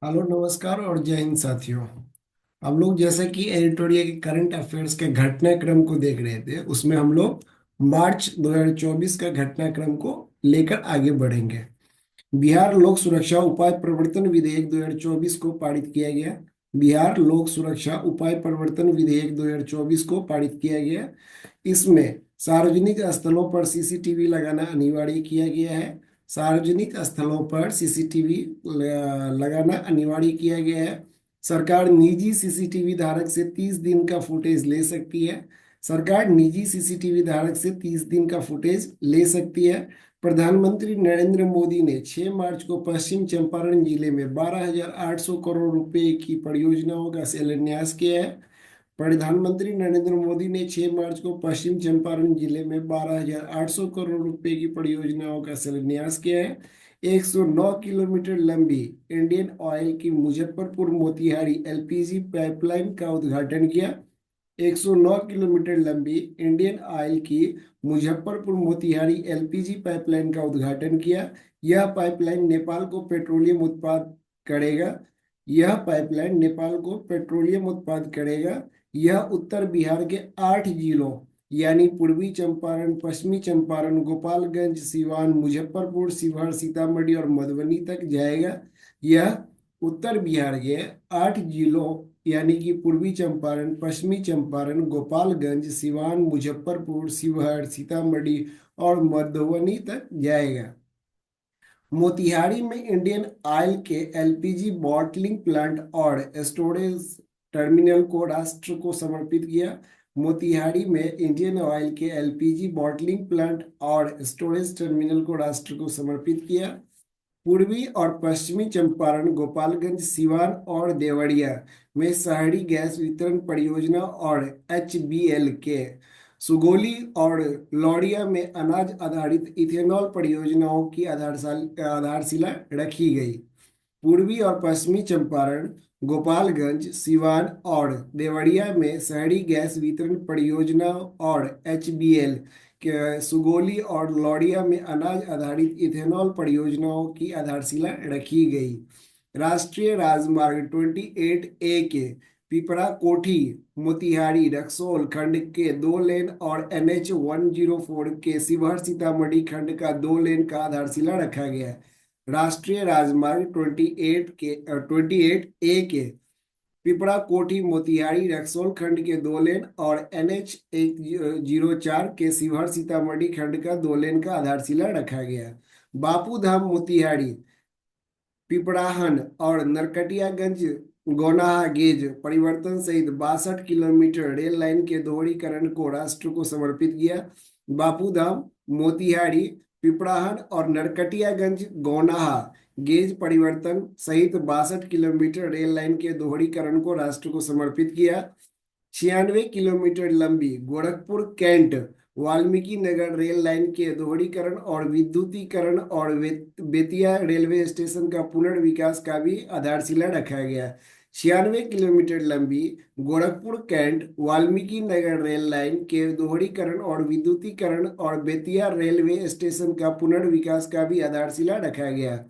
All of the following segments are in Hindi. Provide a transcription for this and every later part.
हेलो, नमस्कार और जय हिंद साथियों। हम लोग जैसे कि एडिटोरियल के करंट अफेयर्स के घटनाक्रम को देख रहे थे, उसमें हम लोग मार्च 2024 का घटनाक्रम को लेकर आगे बढ़ेंगे। बिहार लोक सुरक्षा उपाय प्रवर्तन विधेयक 2024 को पारित किया गया। बिहार लोक सुरक्षा उपाय प्रवर्तन विधेयक 2024 को पारित किया गया। इसमें सार्वजनिक स्थलों पर सीसीटीवी लगाना अनिवार्य किया गया है। सार्वजनिक स्थलों पर सीसीटीवी लगाना अनिवार्य किया गया है। सरकार निजी सीसीटीवी धारक से 30 दिन का फुटेज ले सकती है। सरकार निजी सीसीटीवी धारक से 30 दिन का फुटेज ले सकती है। प्रधानमंत्री नरेंद्र मोदी ने 6 मार्च को पश्चिम चंपारण जिले में 12,800 करोड़ रुपए की परियोजनाओं का शिलान्यास किया है। प्रधानमंत्री नरेंद्र मोदी ने 6 मार्च को पश्चिम चंपारण जिले में 12,800 करोड़ रुपए की परियोजनाओं का शिलान्यास किया है। 109 किलोमीटर लंबी इंडियन ऑयल की मुजफ्फरपुर मोतिहारी एलपीजी पाइपलाइन का उद्घाटन किया। 109 किलोमीटर लंबी इंडियन ऑयल की मुजफ्फरपुर मोतिहारी एलपीजी पाइपलाइन का उद्घाटन किया। यह पाइपलाइन नेपाल को पेट्रोलियम उत्पाद करेगा। यह पाइपलाइन नेपाल को पेट्रोलियम उत्पाद करेगा। यह उत्तर बिहार के 8 जिलों यानी पूर्वी चंपारण, पश्चिमी चंपारण, गोपालगंज, सिवान, मुजफ्फरपुर, शिवहर, सीतामढ़ी और मधुबनी तक जाएगा। यह उत्तर बिहार के 8 जिलों यानी कि पूर्वी चंपारण, पश्चिमी चंपारण, गोपालगंज, सिवान, मुजफ्फरपुर, शिवहर, सीतामढ़ी और मधुबनी तक जाएगा। मोतिहारी में इंडियन ऑयल के एलपीजी बॉटलिंग प्लांट और स्टोरेज टर्मिनल को राष्ट्र को समर्पित किया। मोतिहारी में इंडियन ऑयल के एलपीजी बॉटलिंग प्लांट और स्टोरेज टर्मिनल को राष्ट्र को समर्पित किया। पूर्वी और पश्चिमी चंपारण, गोपालगंज, सिवान और देवरिया में शहरी गैस वितरण परियोजना और एचबीएल के सुगोली और लौरिया में अनाज आधारित इथेनॉल परियोजनाओं की आधारशिला रखी गई। पूर्वी और पश्चिमी चंपारण, गोपालगंज, सिवान और देवरिया में शहरी गैस वितरण परियोजना और एचबीएल के सुगोली और लौरिया में अनाज आधारित इथेनॉल परियोजनाओं की आधारशिला रखी गई। राष्ट्रीय राजमार्ग 28A के पिपरा कोठी मोतिहारी रक्सौल खंड के 2 लेन और NH 104 के शिवहर सीतामढ़ी खंड का 2 लेन का आधारशिला रखा गया है। राष्ट्रीय राजमार्ग 28A के पिपरा कोठी मोतिहारी रक्सौल खंड के 2 लेन और NH 104 के शिवहर सीतामढ़ी खंड का 2 लेन का आधारशिला रखा गया। बापू धाम मोतिहारी, पिपराहन और नरकटियागंज गौनाहा गेज परिवर्तन सहित 62 किलोमीटर रेल लाइन के दोहरीकरण को राष्ट्र को समर्पित किया। बापूधाम, मोतिहारी, पिपराहन और नरकटियागंज गौनाहा गेज परिवर्तन सहित 62 किलोमीटर रेल लाइन के दोहरीकरण को राष्ट्र को समर्पित किया। 96 किलोमीटर लंबी Gorakhpur cantt Valmiki Nagar rail line के दोहरीकरण और विद्युतीकरण और बेतिया रेलवे स्टेशन का पुनर्विकास का भी आधारशिला रखा गया। 96 किलोमीटर लंबी Gorakhpur cantt Valmiki Nagar rail line के दोहरीकरण और विद्युतीकरण और बेतिया रेलवे स्टेशन का पुनर्विकास का भी आधारशिला रखा गया।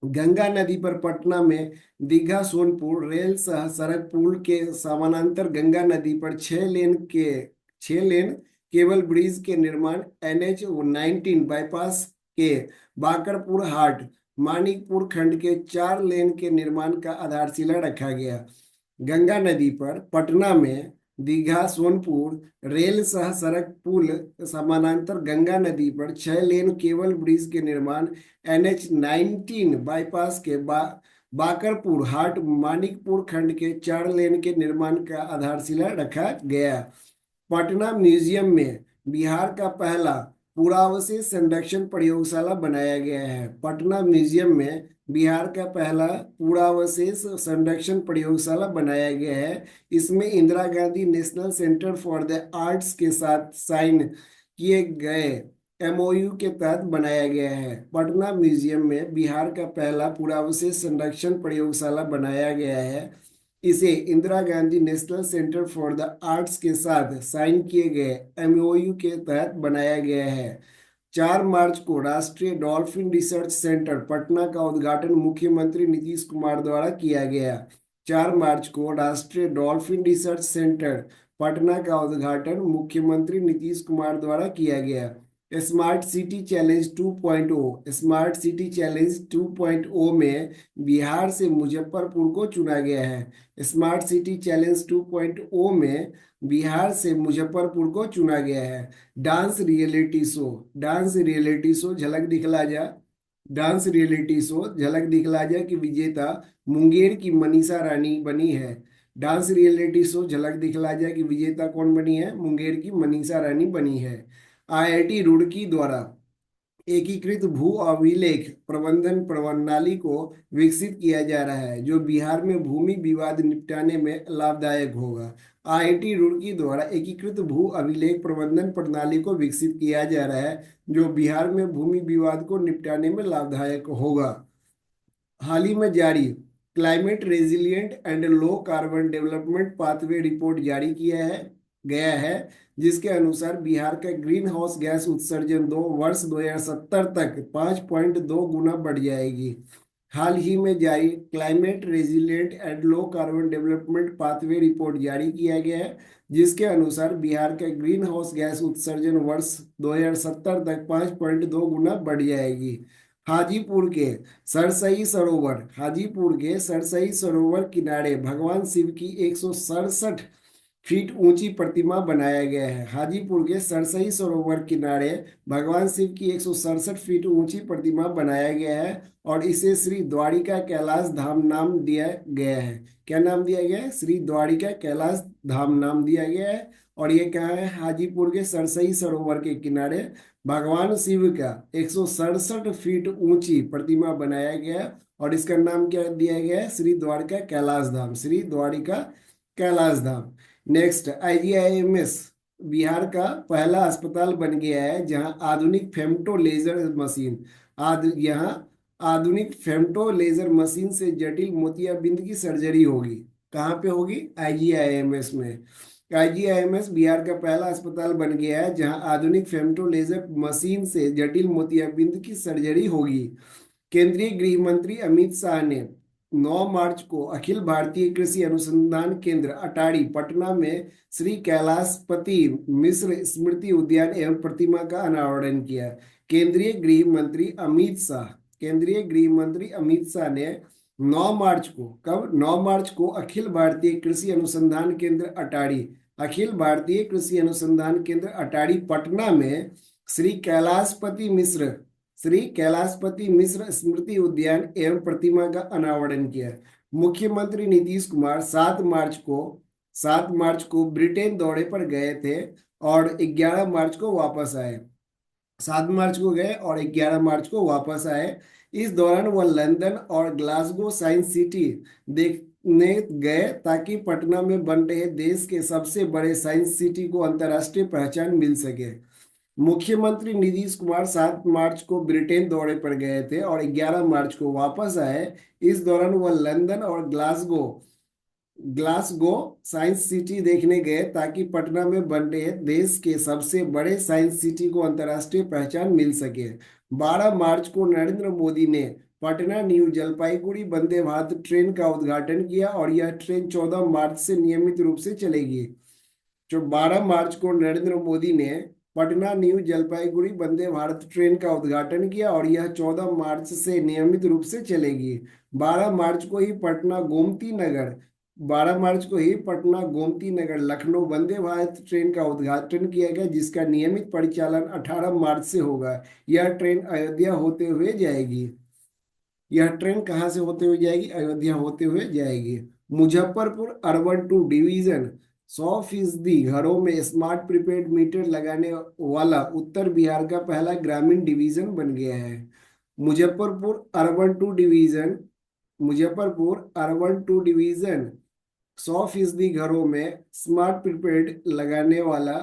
गंगा नदी पर पटना में दीघा सोनपुर रेल सह सड़क पुल के समानांतर गंगा नदी पर 6 लेन केबल ब्रिज के निर्माण, NH 19 बाईपास के बाकरपुर हाट मानिकपुर खंड के 4 लेन के निर्माण का आधारशिला रखा गया। गंगा नदी पर पटना में दीघा सोनपुर रेल सह सड़क पुल समानांतर गंगा नदी पर 6 लेन केबल ब्रिज के निर्माण, NH 19 बाईपास के बाकरपुर हाट मानिकपुर खंड के 4 लेन के निर्माण का आधारशिला रखा गया। पटना म्यूजियम में बिहार का पहला पुरावशेष संरक्षण प्रयोगशाला बनाया गया है। पटना म्यूजियम में बिहार का पहला पुरावशेष संरक्षण प्रयोगशाला बनाया गया है। इसमें Indira Gandhi national centre for the arts के साथ साइन किए गए MOU के तहत बनाया गया है। पटना म्यूजियम में बिहार का पहला पुरावशेष संरक्षण प्रयोगशाला बनाया गया है। इसे Indira Gandhi national centre for the arts के साथ साइन किए गए MOU के तहत बनाया गया है। 4 मार्च को राष्ट्रीय डॉल्फिन रिसर्च सेंटर पटना का उद्घाटन मुख्यमंत्री नीतीश कुमार द्वारा किया गया। 4 मार्च को राष्ट्रीय डॉल्फिन रिसर्च सेंटर पटना का उद्घाटन मुख्यमंत्री नीतीश कुमार द्वारा किया गया। Smart city challenge 2.0, smart city challenge 2.0 में बिहार से मुजफ्फरपुर को चुना गया है। स्मार्ट सिटी चैलेंज 2.0 में बिहार से मुजफ्फरपुर को चुना गया है। Dance reality show, dance reality show झलक दिखला जा, डांस रियलिटी शो झलक दिखला जा की विजेता मुंगेर की मनीषा रानी बनी है। डांस रियलिटी शो झलक दिखला जा की विजेता कौन बनी है? मुंगेर की मनीषा रानी बनी है। आईआईटी रुड़की द्वारा एकीकृत भू अभिलेख प्रबंधन प्रणाली को विकसित किया जा रहा है, जो बिहार में भूमि विवाद निपटाने में लाभदायक होगा। आईआईटी रुड़की द्वारा एकीकृत भू अभिलेख प्रबंधन प्रणाली को विकसित किया जा रहा है, जो बिहार में भूमि विवाद को निपटाने में लाभदायक होगा। हाल ही में जारी climate resilient and low carbon development pathway report जारी किया है गया है, जिसके अनुसार बिहार का ग्रीन हाउस गैस उत्सर्जन 2070 तक 5.2 गुना बढ़ जाएगी। हाल ही में जारी climate resilient and low carbon development pathway report जारी किया गया है, जिसके अनुसार बिहार का ग्रीन हाउस गैस उत्सर्जन वर्ष 2070 तक 5.2 गुना बढ़ जाएगी। हाजीपुर के हाजीपुर के सरसई सरोवर किनारे भगवान शिव की 167 फीट ऊंची प्रतिमा बनाया गया है। हाजीपुर के सरसई सरोवर किनारे भगवान शिव की 167 फीट ऊंची प्रतिमा बनाया गया है और इसे श्री द्वारिका कैलाश धाम नाम दिया गया है। क्या नाम दिया गया है? श्री द्वारिका कैलाश धाम नाम दिया गया है। और ये कहाँ है? हाजीपुर के सरसई सरोवर के किनारे भगवान शिव का 167 फीट ऊंची प्रतिमा बनाया गया है और इसका नाम क्या दिया गया है? श्री द्वारिका कैलाश धाम, श्री द्वारिका कैलाश धाम। नेक्स्ट, आईजीआईएमएस बिहार का पहला अस्पताल बन गया है, जहां आधुनिक फेमटो लेजर मशीन यहाँ आधुनिक फेमटो लेजर मशीन से जटिल मोतियाबिंद की सर्जरी होगी। कहाँ पे होगी? आईजीआईएमएस में। आईजीआईएमएस बिहार का पहला अस्पताल बन गया है, जहां आधुनिक फेमटो लेजर मशीन से जटिल मोतियाबिंद की सर्जरी होगी। केंद्रीय गृह मंत्री अमित शाह ने 9 मार्च को अखिल भारतीय कृषि अनुसंधान केंद्र अटारी पटना में श्री कैलाशपति मिश्र स्मृति उद्यान एवं प्रतिमा का अनावरण किया। केंद्रीय गृह मंत्री अमित शाह केंद्रीय गृह मंत्री अमित शाह ने 9 मार्च को, कब? 9 मार्च को अखिल भारतीय कृषि अनुसंधान केंद्र अटारी, अखिल भारतीय कृषि अनुसंधान केंद्र अटारी पटना में श्री कैलाशपति मिश्र स्मृति उद्यान एवं प्रतिमा का अनावरण किया। मुख्यमंत्री नीतीश कुमार 7 मार्च को ब्रिटेन दौरे पर गए थे और 11 मार्च को वापस आए। 7 मार्च को गए और 11 मार्च को वापस आए। इस दौरान वह लंदन और ग्लासगो साइंस सिटी देखने गए, ताकि पटना में बन रहे देश के सबसे बड़े साइंस सिटी को अंतर्राष्ट्रीय पहचान मिल सके। मुख्यमंत्री नीतीश कुमार 7 मार्च को ब्रिटेन दौरे पर गए थे और 11 मार्च को वापस आए। इस दौरान वह लंदन और ग्लासगो ग्लासगो साइंस सिटी देखने गए, ताकि पटना में बन रहे देश के सबसे बड़े साइंस सिटी को अंतर्राष्ट्रीय पहचान मिल सके। 12 मार्च को नरेंद्र मोदी ने पटना न्यू जलपाईगुड़ी वंदे भारत ट्रेन का उद्घाटन किया और यह ट्रेन 14 मार्च से नियमित रूप से चलेगी। जो 12 मार्च को नरेंद्र मोदी ने पटना न्यू जलपाईगुड़ी वंदे भारत ट्रेन का उद्घाटन किया और यह 14 मार्च से नियमित रूप से चलेगी। 12 मार्च को ही पटना गोमती नगर लखनऊ वंदे भारत ट्रेन का उद्घाटन किया गया, जिसका नियमित परिचालन 18 मार्च से होगा। यह ट्रेन अयोध्या होते हुए जाएगी। यह ट्रेन कहाँ से होते हुए जाएगी? अयोध्या होते हुए जाएगी। मुजफ्फरपुर अर्बन 2 डिवीजन 100% घरों में स्मार्ट प्रीपेड मीटर लगाने वाला उत्तर बिहार का पहला ग्रामीण डिवीजन बन गया है। मुजफ्फरपुर अर्बन टू डिवीजन 100% घरों में स्मार्ट प्रीपेड लगाने वाला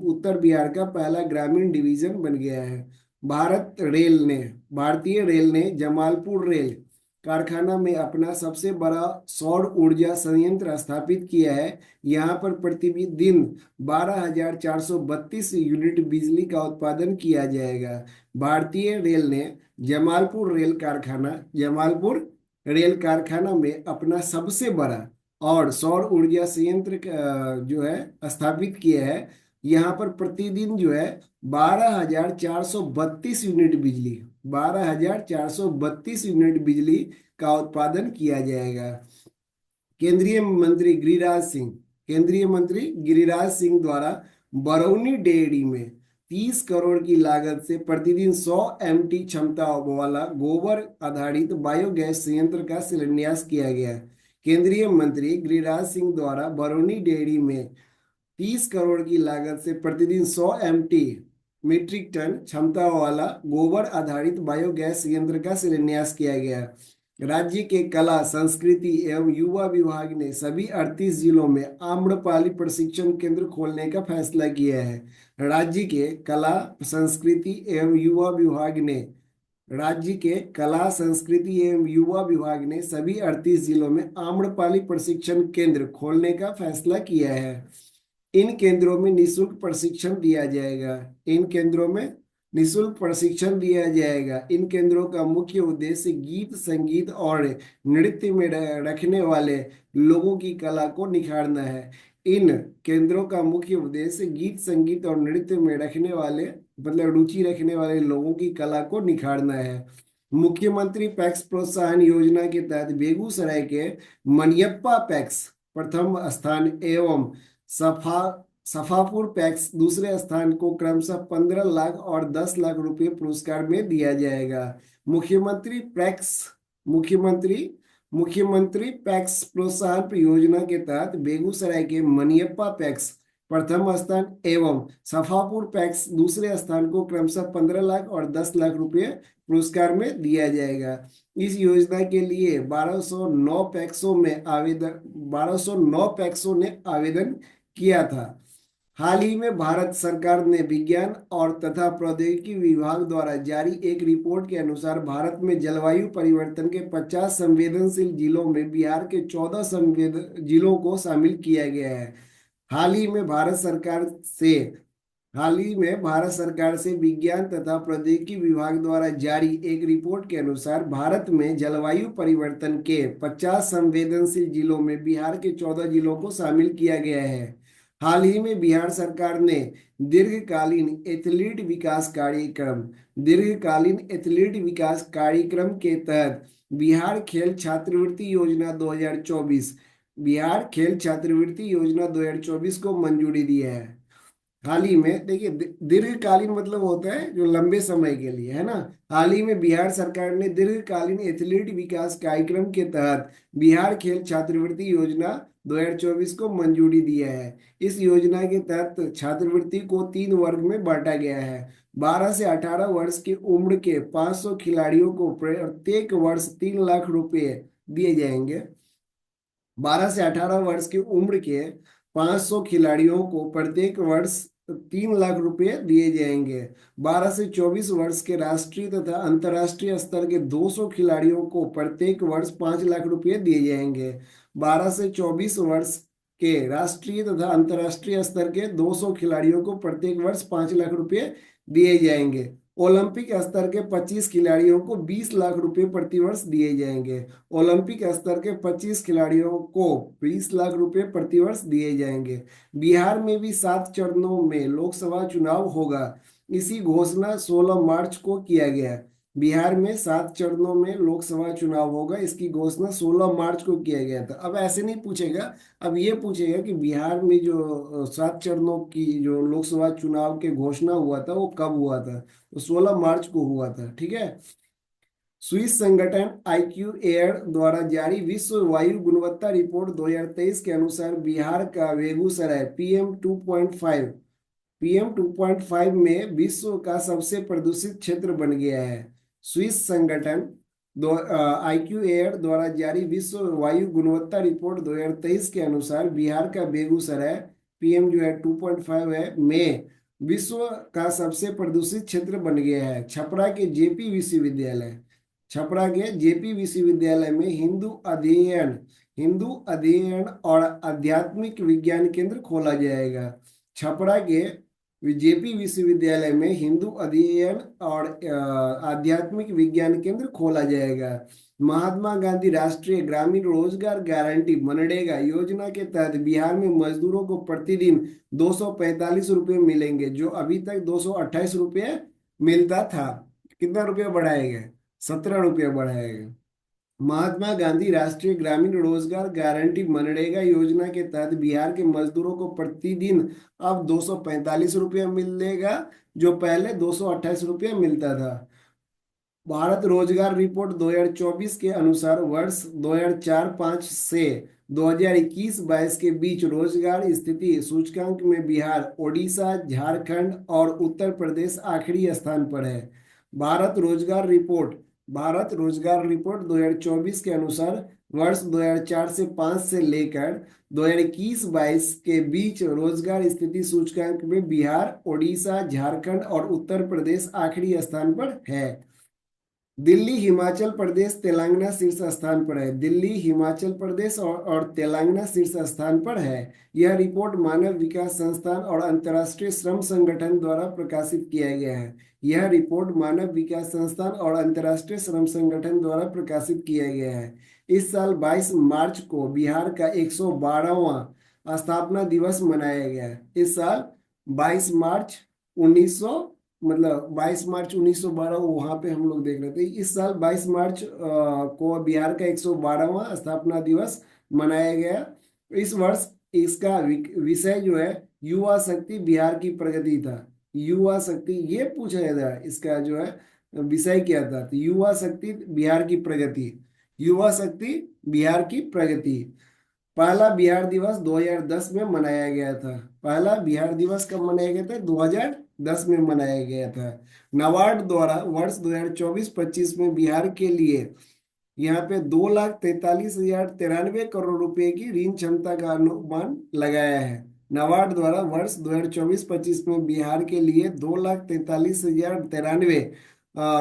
उत्तर बिहार का पहला ग्रामीण डिवीजन बन गया है। भारतीय रेल ने जमालपुर रेल कारखाना में अपना सबसे बड़ा सौर ऊर्जा संयंत्र स्थापित किया है। यहाँ पर प्रतिदिन 12,432 यूनिट बिजली का उत्पादन किया जाएगा। भारतीय रेल ने जमालपुर रेल कारखाना में अपना सबसे बड़ा और सौर ऊर्जा संयंत्र जो है स्थापित किया है। यहाँ पर प्रतिदिन जो है 12,432 यूनिट बिजली का उत्पादन किया जाएगा। केंद्रीय मंत्री गिरिराज सिंह केंद्रीय मंत्री गिरिराज सिंह द्वारा बरौनी डेयरी में 30 करोड़ की लागत से प्रतिदिन 100 एमटी क्षमता वाला गोबर आधारित बायोगैस संयंत्र का शिलान्यास किया गया। केंद्रीय मंत्री गिरिराज सिंह द्वारा बरौनी डेयरी में 30 करोड़ की लागत से प्रतिदिन 100 एमटी मीट्रिक टन क्षमता वाला गोबर आधारित बायोगैस संयंत्र का शिलान्यास किया गया। राज्य के कला संस्कृति एवं युवा विभाग ने सभी 38 जिलों में आम्रपाली प्रशिक्षण केंद्र खोलने का फैसला किया है। राज्य के कला संस्कृति एवं युवा विभाग ने राज्य के कला संस्कृति एवं युवा विभाग ने सभी 38 जिलों में आम्रपाली प्रशिक्षण केंद्र खोलने का फैसला किया है। इन केंद्रों में निःशुल्क प्रशिक्षण दिया जाएगा। इन केंद्रों में निःशुल्क प्रशिक्षण दिया जाएगा। इन केंद्रों का मुख्य उद्देश्य गीत संगीत और नृत्य में रखने वाले लोगों की कला को निखारना है। इन केंद्रों का मुख्य उद्देश्य गीत संगीत और नृत्य में रखने वाले मतलब रुचि रखने वाले लोगों की कला को निखारना है। मुख्यमंत्री पैक्स प्रोत्साहन योजना के तहत बेगूसराय के मनियप्पा पैक्स प्रथम स्थान एवं सफा सफापुर पैक्स दूसरे स्थान को क्रमशः 15 लाख और 10 लाख रुपए पुरस्कार में दिया जाएगा। मुख्यमंत्री पैक्स मुख्यमंत्री मुख्यमंत्री पैक्स प्रोत्साहन योजना के तहत बेगूसराय के मनियप्पा पैक्स प्रथम स्थान एवं सफापुर पैक्स दूसरे स्थान को क्रमशः 15 लाख और 10 लाख रुपए पुरस्कार में दिया जाएगा। इस योजना के लिए 1209 पैक्सों ने आवेदन किया था। हाल ही में भारत सरकार ने विज्ञान और तथा प्रौद्योगिकी विभाग द्वारा जारी एक रिपोर्ट के अनुसार भारत में जलवायु परिवर्तन के 50 संवेदनशील जिलों में बिहार के 14 जिलों को शामिल किया गया है। हाल ही में भारत सरकार से विज्ञान तथा प्रौद्योगिकी विभाग द्वारा जारी एक रिपोर्ट के अनुसार भारत में जलवायु परिवर्तन के 50 संवेदनशील जिलों में बिहार के 14 जिलों को शामिल किया गया है। हाल ही में बिहार सरकार ने दीर्घकालीन एथलीट विकास कार्यक्रम के तहत बिहार खेल छात्रवृत्ति योजना 2024 को मंजूरी दी है। हाल ही में देखिए दीर्घकालीन मतलब होता है जो लंबे समय के लिए है ना। हाल ही में बिहार सरकार ने दीर्घकालीन एथलीट विकास कार्यक्रम के तहत बिहार खेल छात्रवृत्ति योजना 2024 को मंजूरी दिया है। इस योजना के तहत छात्रवृत्ति को 3 वर्ग में बांटा गया है। 12 से 18 वर्ष की उम्र के 500 खिलाड़ियों को प्रत्येक वर्ष 3 लाख रुपए दिए जाएंगे। 12 से 18 वर्ष की उम्र के 500 खिलाड़ियों को प्रत्येक वर्ष 3 लाख रुपए दिए जाएंगे। 12 से 24 वर्ष के राष्ट्रीय तथा अंतर्राष्ट्रीय स्तर के 200 खिलाड़ियों को प्रत्येक वर्ष 5 लाख रुपए दिए जाएंगे। 12 से 24 वर्ष के राष्ट्रीय तथा अंतर्राष्ट्रीय स्तर के 200 खिलाड़ियों को प्रत्येक वर्ष 5 लाख रुपए दिए जाएंगे। ओलंपिक स्तर के 25 खिलाड़ियों को 20 लाख रुपए प्रति वर्ष दिए जाएंगे। ओलंपिक स्तर के 25 खिलाड़ियों को 20 लाख रुपए प्रति वर्ष दिए जाएंगे। बिहार में भी 7 चरणों में लोकसभा चुनाव होगा। इसी घोषणा 16 मार्च को किया गया। बिहार में 7 चरणों में लोकसभा चुनाव होगा, इसकी घोषणा 16 मार्च को किया गया था। अब ऐसे नहीं पूछेगा, अब ये पूछेगा कि बिहार में जो 7 चरणों की जो लोकसभा चुनाव के घोषणा हुआ था वो कब हुआ था, तो 16 मार्च को हुआ था। ठीक है। स्विस संगठन आईक्यू एयर द्वारा जारी विश्व वायु गुणवत्ता रिपोर्ट 2023 के अनुसार बिहार का बेगूसराय PM2.5 में विश्व का सबसे प्रदूषित क्षेत्र बन गया है। स्विस संगठन आईक्यू एयर द्वारा जारी विश्व वायु गुणवत्ता रिपोर्ट 2023 के अनुसार बिहार का बेगूसराय PM जो है 2.5 है में विश्व का सबसे प्रदूषित क्षेत्र बन गया है। छपरा के जेपी विश्वविद्यालय में हिंदू अध्ययन और आध्यात्मिक विज्ञान केंद्र खोला जाएगा। छपरा के जेपी विश्वविद्यालय में हिंदू अध्ययन और आध्यात्मिक विज्ञान केंद्र खोला जाएगा। महात्मा गांधी राष्ट्रीय ग्रामीण रोजगार गारंटी मनरेगा योजना के तहत बिहार में मजदूरों को प्रतिदिन 245 रुपये मिलेंगे, जो अभी तक 228 रुपये मिलता था। कितना रुपया बढ़ाएगा? 17 रुपया बढ़ाएगा। महात्मा गांधी राष्ट्रीय ग्रामीण रोजगार गारंटी मनरेगा योजना के तहत बिहार के मजदूरों को प्रतिदिन अब 245 रुपया मिलेगा, जो पहले 228 रुपया मिलता था। भारत रोजगार रिपोर्ट 2024 के अनुसार वर्ष 2004-5 से 2021-22 के बीच रोजगार स्थिति सूचकांक में बिहार, ओडिशा, झारखंड और उत्तर प्रदेश आखिरी स्थान पर है। भारत रोजगार रिपोर्ट 2024 के अनुसार वर्ष 2004 से 5 से लेकर 2021-22 के बीच रोजगार स्थिति सूचकांक में बिहार, ओडिशा, झारखंड और उत्तर प्रदेश आखिरी स्थान पर है। दिल्ली, हिमाचल प्रदेश, तेलंगाना शीर्ष स्थान पर है। दिल्ली, हिमाचल प्रदेश और तेलंगाना शीर्ष स्थान पर है। यह रिपोर्ट मानव विकास संस्थान और अंतर्राष्ट्रीय श्रम संगठन द्वारा प्रकाशित किया गया है। यह रिपोर्ट मानव विकास संस्थान और अंतर्राष्ट्रीय श्रम संगठन द्वारा प्रकाशित किया गया है। इस साल 22 मार्च को बिहार का 112वां स्थापना दिवस मनाया गया है। इस साल 22 मार्च 1900 मतलब 22 मार्च 1912 वहां पे हम लोग देख रहे थे। इस साल 22 मार्च को बिहार का 112वां स्थापना दिवस मनाया गया। इस वर्ष इसका विषय जो है युवा शक्ति बिहार की प्रगति था। युवा शक्ति ये पूछा था, इसका जो है विषय क्या था? तो युवा शक्ति बिहार की प्रगति। युवा शक्ति बिहार की प्रगति। पहला बिहार दिवस 2010 में मनाया गया था। पहला बिहार दिवस कब मनाया गया था? 2010 में मनाया गया था। नाबार्ड द्वारा वर्ष 2024-25 में बिहार के लिए यहाँ पे 2,43,093 करोड़ रुपए की ऋण क्षमता का अनुमान लगाया है। नाबार्ड द्वारा वर्ष 2024-25 में बिहार के लिए 2,43,093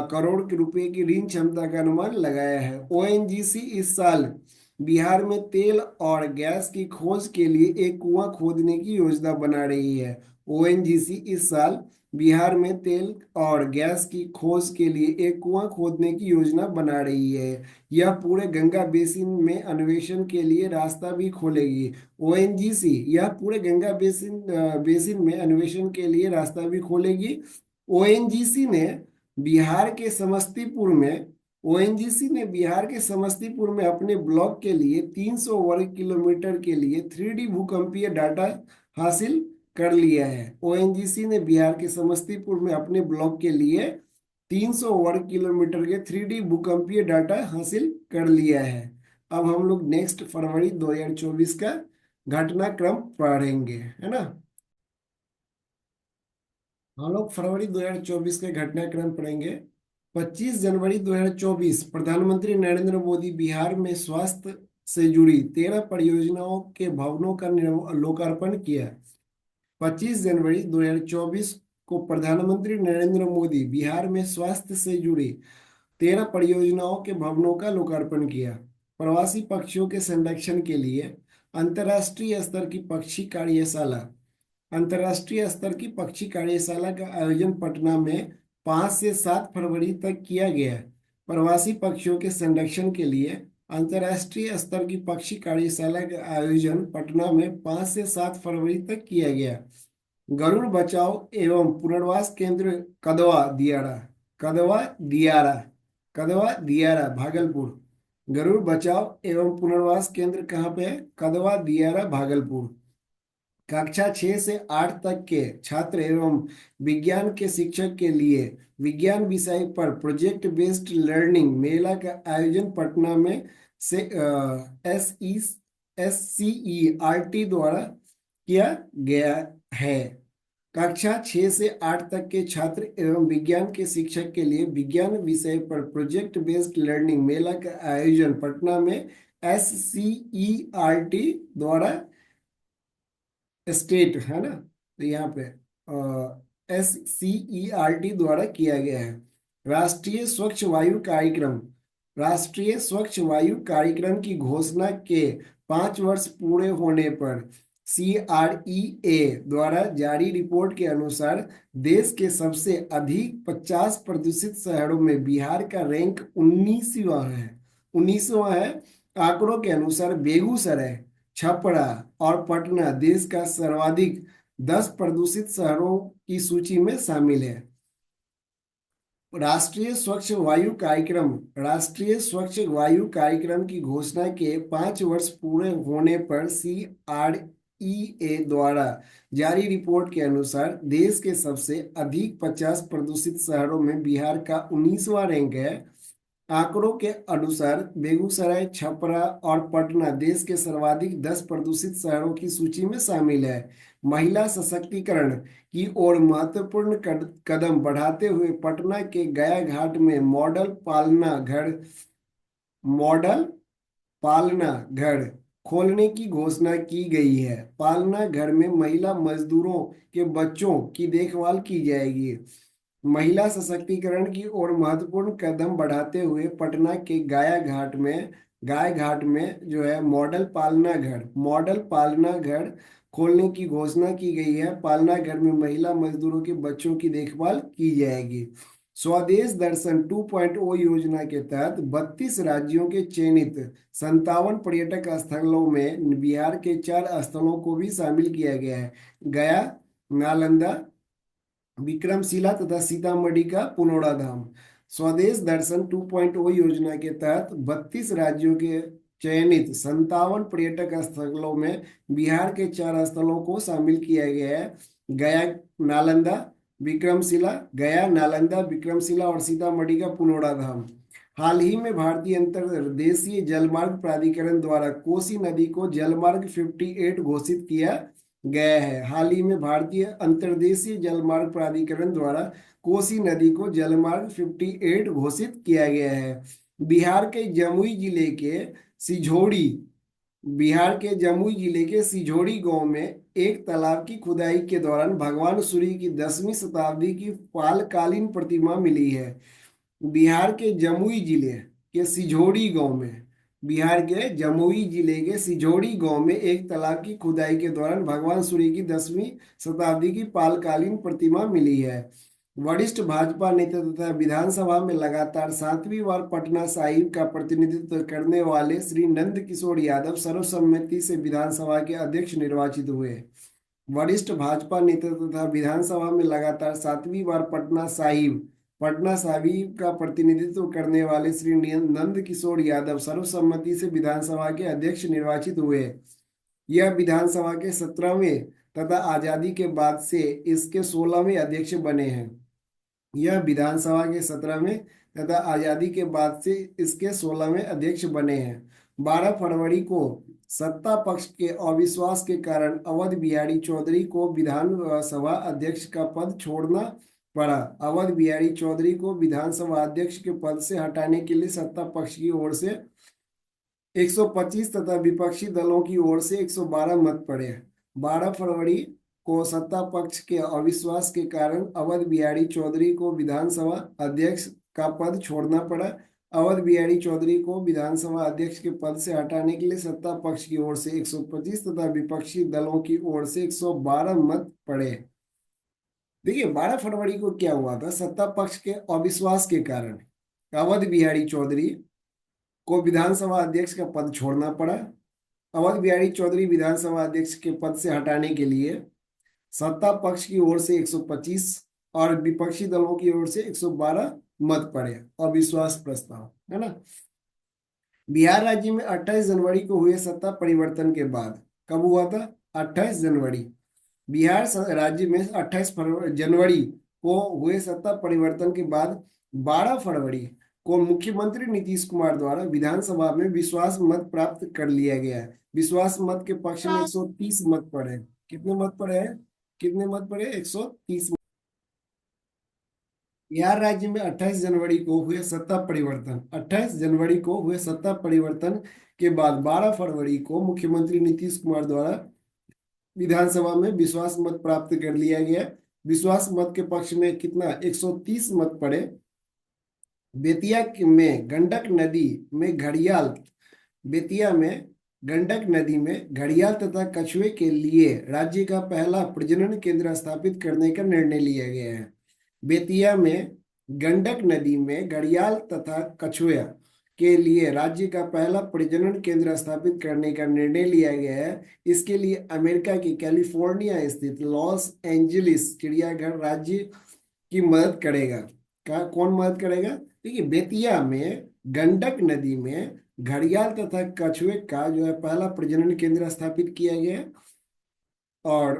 करोड़ के रुपए की ऋण क्षमता का अनुमान लगाया है। ओएनजीसी इस साल बिहार में तेल और गैस की खोज के लिए एक कुआं खोदने की योजना बना रही है। ओएनजीसी इस साल बिहार में तेल और गैस की खोज के लिए एक कुआं खोदने की योजना बना रही है। यह पूरे गंगा बेसिन में अन्वेषण के लिए रास्ता भी खोलेगी। ओएनजीसी यह पूरे गंगा बेसिन में अन्वेषण के लिए रास्ता भी खोलेगी। ओएनजीसी ने बिहार के समस्तीपुर में ओएनजीसी ने बिहार के समस्तीपुर में अपने ब्लॉक के लिए 300 वर्ग किलोमीटर के लिए 3D भूकंपीय डाटा हासिल कर लिया है। ओएनजीसी ने बिहार के समस्तीपुर में अपने ब्लॉक के लिए 300 वर्ग किलोमीटर के 3D भूकंपीय डाटा हासिल कर लिया है। अब हम लोग नेक्स्ट फरवरी 2024 का घटनाक्रम पढ़ेंगे, है ना। हम लोग फरवरी 2024 के घटनाक्रम पढ़ेंगे। 25 जनवरी 2024 प्रधानमंत्री नरेंद्र मोदी बिहार में स्वास्थ्य से जुड़ी 13 परियोजनाओं के भवनों का लोकार्पण किया। 25 जनवरी 2024 को प्रधानमंत्री नरेंद्र मोदी बिहार में स्वास्थ्य से जुड़ी 13 परियोजनाओं के भवनों का लोकार्पण किया। प्रवासी पक्षियों के संरक्षण के लिए अंतर्राष्ट्रीय स्तर की पक्षी कार्यशाला अंतर्राष्ट्रीय स्तर की पक्षी कार्यशाला का आयोजन पटना में 5 से 7 फरवरी तक किया गया। प्रवासी पक्षियों के संरक्षण के लिए अंतर्राष्ट्रीय स्तर की पक्षी कार्यशाला का आयोजन पटना में 5 से 7 फरवरी तक किया गया। गरुड़ बचाओ एवं पुनर्वास केंद्र कदवा दियारा कदवा दियारा भागलपुर। गरुड़ बचाओ एवं पुनर्वास केंद्र कहाँ पे है? कदवा दियारा भागलपुर। कक्षा 6 से 8 तक के छात्र एवं विज्ञान के शिक्षक के लिए विज्ञान विषय पर प्रोजेक्ट बेस्ड लर्निंग मेला का आयोजन पटना में से SCERT द्वारा किया गया है। कक्षा 6 से 8 तक के छात्र एवं विज्ञान के शिक्षक के लिए विज्ञान विषय पर प्रोजेक्ट बेस्ड लर्निंग मेला का आयोजन पटना में SCERT द्वारा स्टेट, है ना, तो यहाँ पे SCERT द्वारा किया गया है। राष्ट्रीय स्वच्छ वायु कार्यक्रम राष्ट्रीय स्वच्छ वायु कार्यक्रम की घोषणा के 5 वर्ष पूरे होने पर CREA द्वारा जारी रिपोर्ट के अनुसार देश के सबसे अधिक 50 प्रदूषित शहरों में बिहार का रैंक 19वां है। आंकड़ों के अनुसार बेगूसराय, छपरा और पटना देश का सर्वाधिक 10 प्रदूषित शहरों की सूची में शामिल है। राष्ट्रीय स्वच्छ वायु कार्यक्रम की घोषणा के 5 वर्ष पूरे होने पर CREA द्वारा जारी रिपोर्ट के अनुसार देश के सबसे अधिक 50 प्रदूषित शहरों में बिहार का 19वां रैंक है। आंकड़ों के अनुसार बेगूसराय, छपरा और पटना देश के सर्वाधिक 10 प्रदूषित शहरों की सूची में शामिल है। महिला सशक्तिकरण की ओर महत्वपूर्ण कदम बढ़ाते हुए पटना के गया घाट में मॉडल पालना घर खोलने की घोषणा की गई है। पालना घर में महिला मजदूरों के बच्चों की देखभाल की जाएगी। महिला सशक्तिकरण की ओर महत्वपूर्ण कदम बढ़ाते हुए पटना के गाय घाट में जो है मॉडल पालना घर खोलने की घोषणा की गई है। पालना घर में महिला मजदूरों के बच्चों की देखभाल की जाएगी। स्वदेश दर्शन 2.0 योजना के तहत 32 राज्यों के चयनित 57 पर्यटक स्थलों में बिहार के 4 स्थलों को भी शामिल किया गया है। गया, नालंदा, विक्रमशिला तथा सीतामढ़ी का पुनौरा धाम। स्वदेश दर्शन 2.0 योजना के तहत 32 राज्यों के चयनित 57 पर्यटक स्थलों में बिहार के 4 स्थलों को शामिल किया गया है। गया, नालंदा, विक्रमशिला और सीतामढ़ी का पुनौरा धाम। हाल ही में भारतीय अंतर्देशीय जलमार्ग प्राधिकरण द्वारा कोसी नदी को जलमार्ग 58 घोषित किया गया है। हाल ही में भारतीय अंतर्देशीय जलमार्ग प्राधिकरण द्वारा कोसी नदी को जलमार्ग 58 घोषित किया गया है। बिहार के जमुई जिले के सिझोड़ी सिझोड़ी गांव में एक तालाब की खुदाई के दौरान भगवान सूर्य की 10वीं शताब्दी की पालकालीन प्रतिमा मिली है। बिहार के जमुई जिले के सिझोड़ी गांव में बिहार के जमुई जिले के सिझोड़ी गांव में एक तालाब की खुदाई के दौरान भगवान सूर्य की 10वीं शताब्दी की पालकालीन प्रतिमा मिली है। वरिष्ठ भाजपा नेता तथा विधानसभा में लगातार 7वीं बार पटना साहिब का प्रतिनिधित्व करने वाले श्री नंद किशोर यादव सर्वसम्मति से विधानसभा के अध्यक्ष निर्वाचित हुए। वरिष्ठ भाजपा नेता तथा विधानसभा में लगातार 7वीं बार पटना साहिब का प्रतिनिधित्व करने वाले श्री नंद किशोर यादव सर्वसम्मति से विधानसभा के अध्यक्ष निर्वाचित हुए। यह विधानसभा के 17वें तथा आजादी के बाद से इसके 16वें अध्यक्ष बने हैं। यह विधानसभा के 17वें तथा आजादी के बाद से इसके 16वें अध्यक्ष बने हैं। 12 फरवरी को सत्ता पक्ष के अविश्वास के कारण अवध बिहारी चौधरी को विधानसभा अध्यक्ष का पद छोड़ना पड़ा। अवध बिहारी चौधरी को विधानसभा अध्यक्ष के पद से हटाने के लिए सत्ता पक्ष की ओर से 125 तथा विपक्षी दलों की ओर से 112 मत पड़े। 12 फरवरी को सत्ता पक्ष के अविश्वास के कारण अवध बिहारी चौधरी को विधानसभा अध्यक्ष का पद छोड़ना पड़ा। अवध बिहारी चौधरी को विधानसभा अध्यक्ष के पद से हटाने के लिए सत्ता पक्ष की ओर से 125 तथा विपक्षी दलों की ओर से 112 मत पड़े। देखिए 12 फरवरी को क्या हुआ था, सत्ता पक्ष के अविश्वास के कारण अवध बिहारी चौधरी को विधानसभा अध्यक्ष का पद छोड़ना पड़ा। अवध बिहारी चौधरी विधानसभा अध्यक्ष के पद से हटाने के लिए सत्ता पक्ष की ओर से 125 और विपक्षी दलों की ओर से 112 मत पड़े। अविश्वास प्रस्ताव है ना। बिहार राज्य में 28 जनवरी को हुए सत्ता परिवर्तन के बाद, कब हुआ था? 28 जनवरी। बिहार राज्य में 28 जनवरी को हुए सत्ता परिवर्तन के बाद 12 फरवरी को मुख्यमंत्री नीतीश कुमार द्वारा विधानसभा में विश्वास मत प्राप्त कर लिया गया है। विश्वास मत के पक्ष में 130 मत पड़े। कितने मत पड़े हैं? 130। बिहार राज्य में 28 जनवरी को हुए सत्ता परिवर्तन 28 जनवरी को हुए सत्ता परिवर्तन के बाद 12 फरवरी को मुख्यमंत्री नीतीश कुमार द्वारा विधानसभा में विश्वास मत प्राप्त कर लिया गया। विश्वास मत के पक्ष में कितना? 130 मत पड़े। में गंडक नदी में घड़ियाल बेतिया में गंडक नदी में घड़ियाल तथा कछुए के लिए राज्य का पहला प्रजनन केंद्र स्थापित करने का निर्णय लिया गया है। बेतिया में गंडक नदी में घड़ियाल तथा कछुआ के लिए राज्य का पहला प्रजनन केंद्र स्थापित करने का निर्णय लिया गया है। इसके लिए अमेरिका की कैलिफोर्निया स्थित लॉस एंजलिस चिड़ियाघर राज्य की मदद करेगा। कौन मदद करेगा? देखिए, बेतिया में गंडक नदी में घड़ियाल तथा कछुए का जो है पहला प्रजनन केंद्र स्थापित किया गया है, और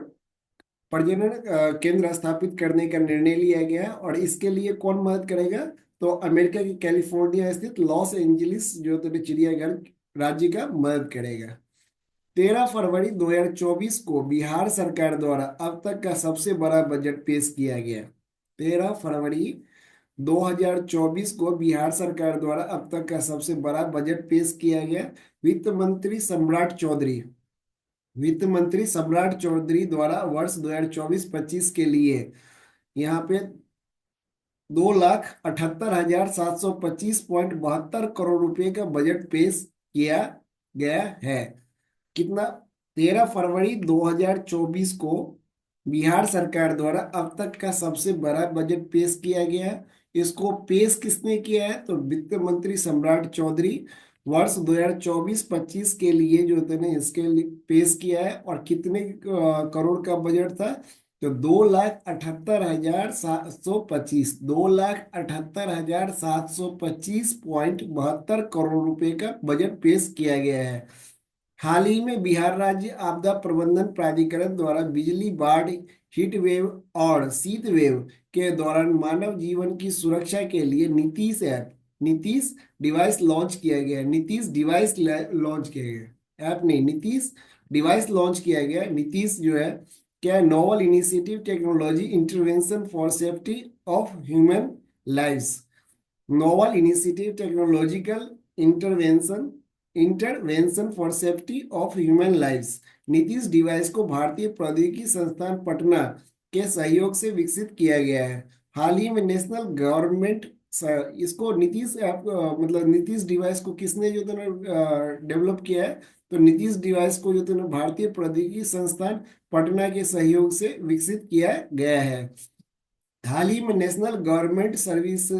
प्रजनन केंद्र स्थापित करने का निर्णय लिया गया है। और इसके लिए कौन मदद करेगा? तो अमेरिका की कैलिफोर्निया स्थित लॉस एंजलिस जो तो चिड़ियाघर राज्य का मदद करेगा। 13 फरवरी 2024 को बिहार सरकार द्वारा अब तक का सबसे बड़ा बजट पेश किया गया। 13 फरवरी 2024 को बिहार सरकार द्वारा अब तक का सबसे बड़ा बजट पेश किया गया। वित्त मंत्री सम्राट चौधरी वित्त मंत्री सम्राट चौधरी द्वारा वर्ष 2024-25 के लिए यहाँ पे 2,78,725.72 करोड़ रुपए का बजट पेश किया गया है। कितना? 13 फरवरी 2024 को बिहार सरकार द्वारा अब तक का सबसे बड़ा बजट पेश किया गया है। इसको पेश किसने किया है? तो वित्त मंत्री सम्राट चौधरी वर्ष 2024-25 के लिए जो थे ने इसके लिए पेश किया है। और कितने करोड़ का बजट था? तो 2,78,725 2,78,725.72 करोड़ रुपए का बजट पेश किया गया है। हाल ही में बिहार राज्य आपदा प्रबंधन प्राधिकरण द्वारा बिजली, बाढ़, हीट वेव और शीत वेव के दौरान मानव जीवन की सुरक्षा के लिए नीतीश डिवाइस लॉन्च किया गया है। नीतीश डिवाइस लॉन्च किया गया, ऐप नहीं, नीतीश डिवाइस लॉन्च किया गया। नीतीश जो है क्या है? Novel initiative technology intervention for safety of human lives. Novel initiative technological intervention intervention for safety of human lives. Nitish device को भारतीय प्रौद्योगिकी संस्थान पटना के सहयोग से विकसित किया गया है। हाल ही में नेशनल गवर्नमेंट इसको नीतीश ऐप मतलब नीतीश डिवाइस को किसने जो डेवलप किया है? तो नीतीश डिवाइस को जो भारतीय प्रौद्योगिकी संस्थान पटना के सहयोग से विकसित किया गया है। हाल ही में नेशनल गवर्नमेंट सर्विस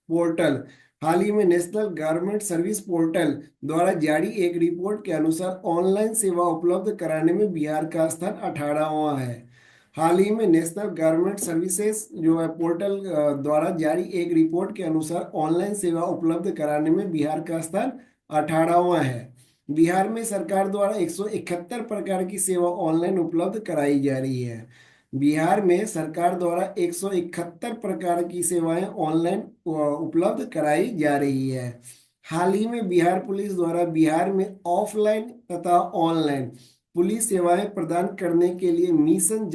पोर्टल हाल ही में नेशनल गवर्नमेंट सर्विस पोर्टल द्वारा जारी एक रिपोर्ट के अनुसार ऑनलाइन सेवा उपलब्ध कराने में बिहार का स्थान 18वां है। हाल ही में नेशनल गवर्नमेंट सर्विसेज जो है पोर्टल द्वारा जारी एक रिपोर्ट के अनुसार ऑनलाइन सेवा उपलब्ध कराने में बिहार का स्थान 18वां है। बिहार में सरकार द्वारा 171 प्रकार की सेवा ऑनलाइन उपलब्ध कराई जा रही है। बिहार में सरकार द्वारा 171 प्रकार की सेवाएं ऑनलाइन उपलब्ध कराई जा रही है। हाल ही में बिहार पुलिस द्वारा बिहार में ऑफलाइन तथा ऑनलाइन पुलिस सेवाएं प्रदान करने के लिए मिशन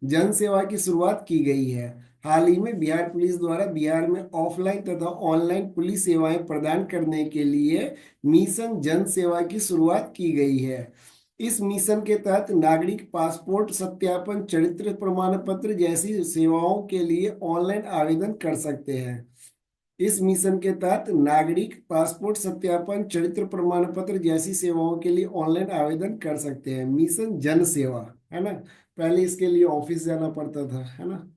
जन सेवा की शुरुआत की गई है। हाल ही में बिहार पुलिस द्वारा बिहार में ऑफलाइन तथा ऑनलाइन पुलिस सेवाएं प्रदान करने के लिए मिशन जन सेवा की शुरुआत की गई है। इस मिशन के तहत नागरिक पासपोर्ट सत्यापन, चरित्र प्रमाण पत्र जैसी सेवाओं के लिए ऑनलाइन आवेदन कर सकते हैं। इस मिशन के तहत नागरिक पासपोर्ट सत्यापन, चरित्र प्रमाण पत्र जैसी सेवाओं के लिए ऑनलाइन आवेदन कर सकते हैं। मिशन जन सेवा है ना, पहले इसके लिए ऑफिस जाना पड़ता था, है ना,